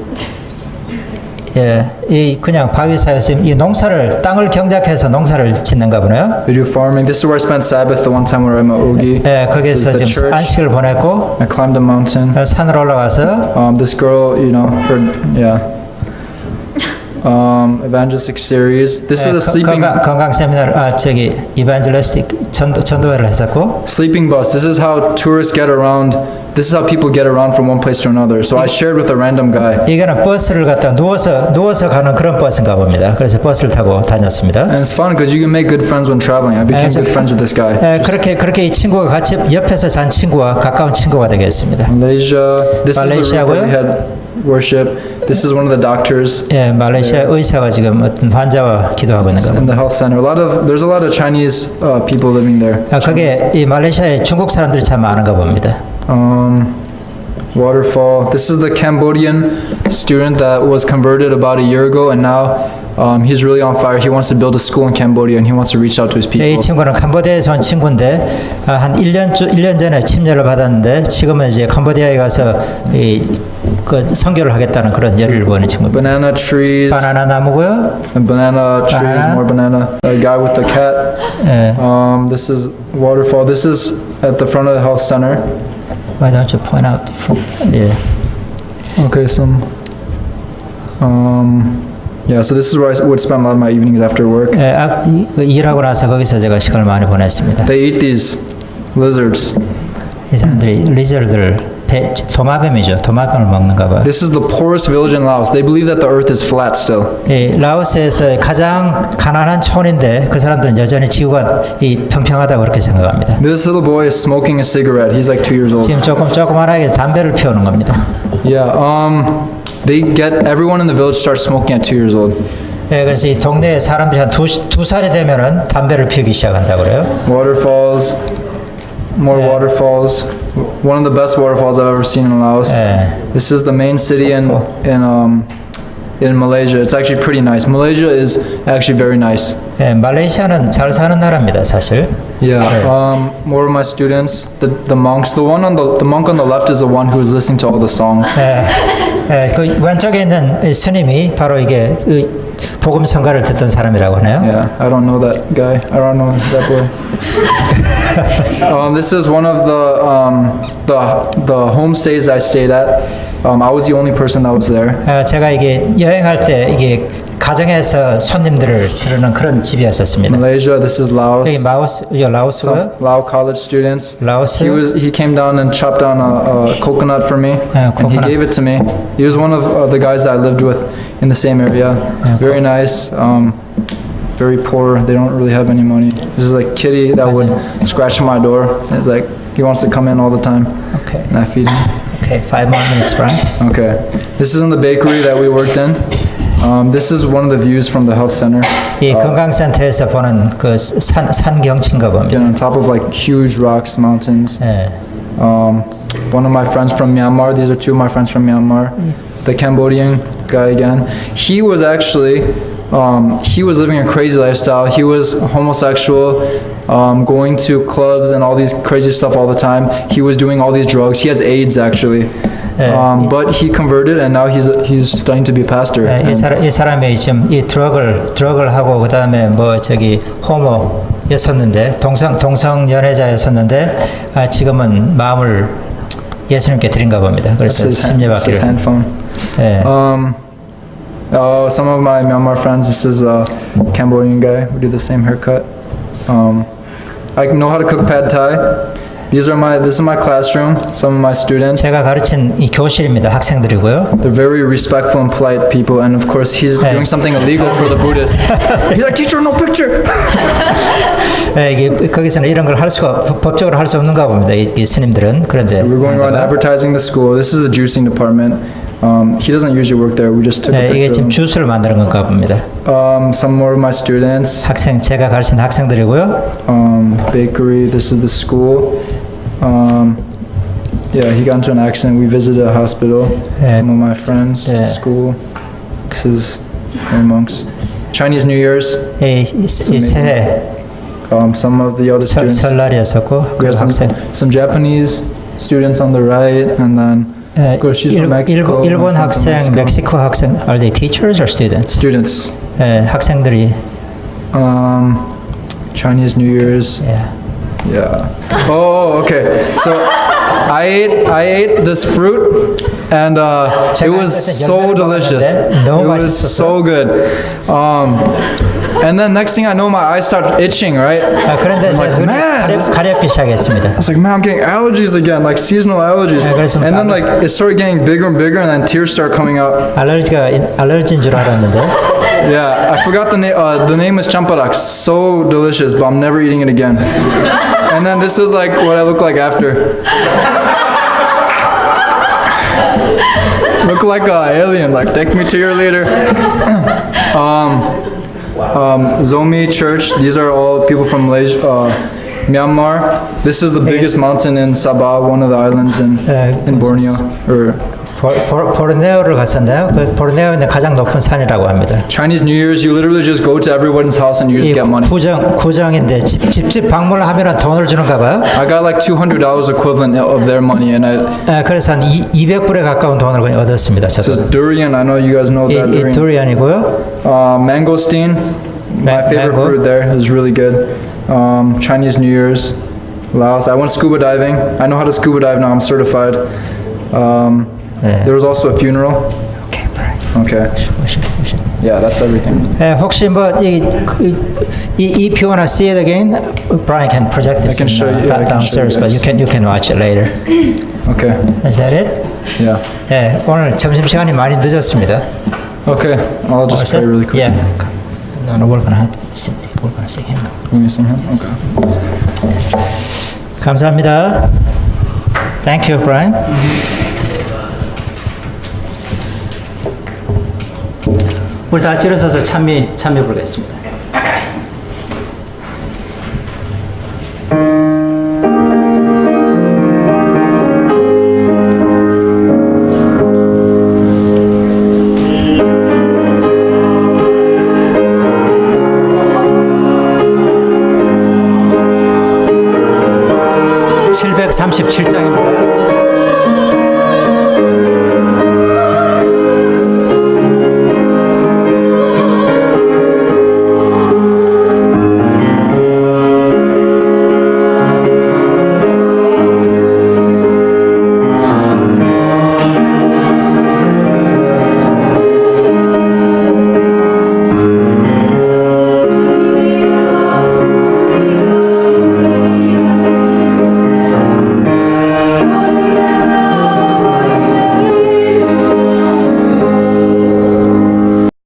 이 그냥 바위 사이에서 이 농사를 땅을 경작해서 농사를 짓는가 보네요. They do farming. This is where I spent Sabbath the one time where I'm at Ogi. 거기서 지금 안식을 보냈고. I climbed a mountain. 산으로 올라가서. This girl, you know, evangelistic series. This is a sleeping. 건강 세미나 evangelistic 전도회를 했었고. Sleeping bus. This is how tourists get around this is how people get around from one place to another. So I shared with a random guy. 이거는 버스를 갖다 누워서 가는 그런 버스인가 봅니다. 그래서 버스를 타고 다녔습니다. And it's fun because you can make good friends when traveling. I became good friends with this guy. 그렇게 이 친구가 같이 옆에서 잔 친구와 가까운 친구가 되겠습니다. Malaysia. This is the roof where we had worship. This is one of the doctors 예, 말레이시아 의사가 지금 어떤 환자와 기도하고 있는 in 겁니다. the health center. There's a lot of Chinese people living there. 그게 이 말레이시아에 중국 사람들이 참 많은가 봅니다. Waterfall. This is the Cambodian student that was converted about a year ago, and now he's really on fire. He wants to build a school in Cambodia, and he wants to reach out to his 이 people. 친구는 캄보디아에서 온 친구인데 한 1년 전에 침례를 받았는데 지금은 이제 캄보디아에 가서 그 선교를 하겠다는 그런 열의를 보이는 친구입니다. Banana trees. 바나나 나무고요. And banana trees, Banana. more banana. A guy with the cat. 예. This is waterfall. This is at the front of the health center. Why don't you point out? 예. Okay, yeah, so this is where I would spend a lot of my evenings after work. 일하고 나서 거기서 제가 시간을 많이 보냈습니다. They eat these lizards. 이 사람들이 리저들 도마뱀이죠. 도마뱀을 먹는가 봐요. This is the poorest village in Laos. They believe that the earth is flat still. 라오스에서 가장 가난한 촌인데 그 사람들은 여전히 지구가 평평하다고 그렇게 생각합니다. This little boy is smoking a cigarette. He's like 2 years old. 지금 조그만하게 담배를 피우는 겁니다. Yeah, everyone in the village starts smoking at 2 years old. 그래서 이 동네에 사람들이 한 두 살이 되면은 담배를 피우기 시작한다고 그래요. Waterfalls, more waterfalls. One of the best waterfalls I've ever seen in Laos. This is the main city in Malaysia. It's actually pretty nice. Malaysia is actually very nice. 말레이시아는 잘 사는 나라입니다, 사실. Yeah. More of my students, the monks. The monk on the left is the one who is listening to all the songs. 그 왼쪽에 있는 스님이 바로 이게 복음 성가를 듣던 사람이라고 하네요. Yeah, I don't know that guy. I don't know that boy. This is one of the homestays I stayed at. I was the only person that was there. 제가 이게 여행할 때 이게 가정에서 손님들을 치르는 그런 집이었었습니다. Malaysia, this is Laos. 여기 라오스고요. Some Lao college students. Laos. He came down and chopped down a coconut for me, and he coconut. gave it to me. He was one of the guys that I lived with in the same area. Very nice. Very poor. They don't really have any money. This is like Kitty that would scratch my door. It's like he wants to come in all the time. Okay. And I feed him. Okay, 5 more minutes, Brian. Okay. This is in the bakery that we worked in. This is one of the views from the health center. 이 건강센터에서 보는 그 산 경치인가 봅니다. Again, on top of like huge rocks, mountains. One of my friends from Myanmar. These are two of my friends from Myanmar. The Cambodian guy again. He was actually, he was living a crazy lifestyle. He was homosexual, going to clubs and all these crazy stuff all the time. He was doing all these drugs. He has AIDS actually. But he converted and now he's studying to be a pastor. 이 사람이 지금 이 드럭을 하고 그 다음에 뭐 저기 호모였었는데 동성 연애자였었는데 지금은 마음을 예수님께 드린가 봅니다. 그래서 침례받기를. handphone. Some of my Myanmar friends. This is a Cambodian guy. We do the same haircut. I know how to cook pad thai. This is my classroom. Some of my students. 제가 가르친 이 교실입니다. 학생들이고요. They're very respectful and polite people, and of course he's doing something illegal for the Buddhists. He's like, teacher, no picture. 이게 거기서는 이런 걸 할 수가 법적으로 할 수 없는가 봅니다. 이 스님들은 그런데. So we're going around advertising the school. This is the juicing department. He doesn't usually work there. We just took a 이게 picture. 지금 주스를 만드는 건가 봅니다. Some more of my students. 제가 가르친 학생들이고요. Bakery. This is the school. Yeah, he got into an accident. We visited a hospital. Some of my friends. School. This is more monks. Chinese New Year's. 이 새해 Some of the other students. 설날이었었고 We had some Japanese students on the right, and then of course she's from Mexico. 일본 I'm from 학생, Mexico. 멕시코 학생. Are they teachers or students? Students. 학생들이. Chinese New Year's. Yeah. Oh, okay. So I ate this fruit, and it was so delicious. It was so good. And then next thing I know, my eyes start itching, right? 그런데 제 like, 눈이 man, 가렵기 시작했습니다. I was like, man, I'm getting allergies again, like seasonal allergies. Yeah, 그래서 And then like it started getting bigger and bigger, and then tears start coming out. 알러지인 줄 알았는데 Yeah, I forgot the name. The name is champarak. So delicious, but I'm never eating it again. And then this is like what I look like after. Look like an alien. Like take me to your leader. Zomi Church. These are all people from Malaysia, Myanmar. This is the biggest mountain in Sabah, one of the islands in Borneo. Or 보르네오를 갔었나요? 그 보르네오는 가장 높은 산이라고 합니다. Chinese New Year's, you literally just go to everyone's house and you just 이 get money. 구정인데 집집 방문을 하면 돈을 주는가 봐요. I got like $200 equivalent of their money, and 그래서 한 200불에 가까운 돈을 얻었습니다. this is 저도. durian. I know you guys know that 이 durian. 두리안이고요. Mangosteen, my favorite mango. fruit there is really good. Chinese New Year's, Laos. I went scuba diving. I know how to scuba dive now. I'm certified. There was also a funeral. 오케이, Okay. Yeah, that's everything. 혹시 뭐이 if you wanna see it again, Brian can project this can show you- yeah, I can show you downstairs, but guys. you can watch it later. Okay. Is that it? Yeah. 오늘 점심 시간이 많이 늦었습니다. Okay. I'll just pray really quick. Yeah. No, we're gonna sing. We're gonna sing hymn. Will you sing him? Okay. 감사합니다. Thank you, Brian. 우리 다 일어서서 찬미 부르겠습니다.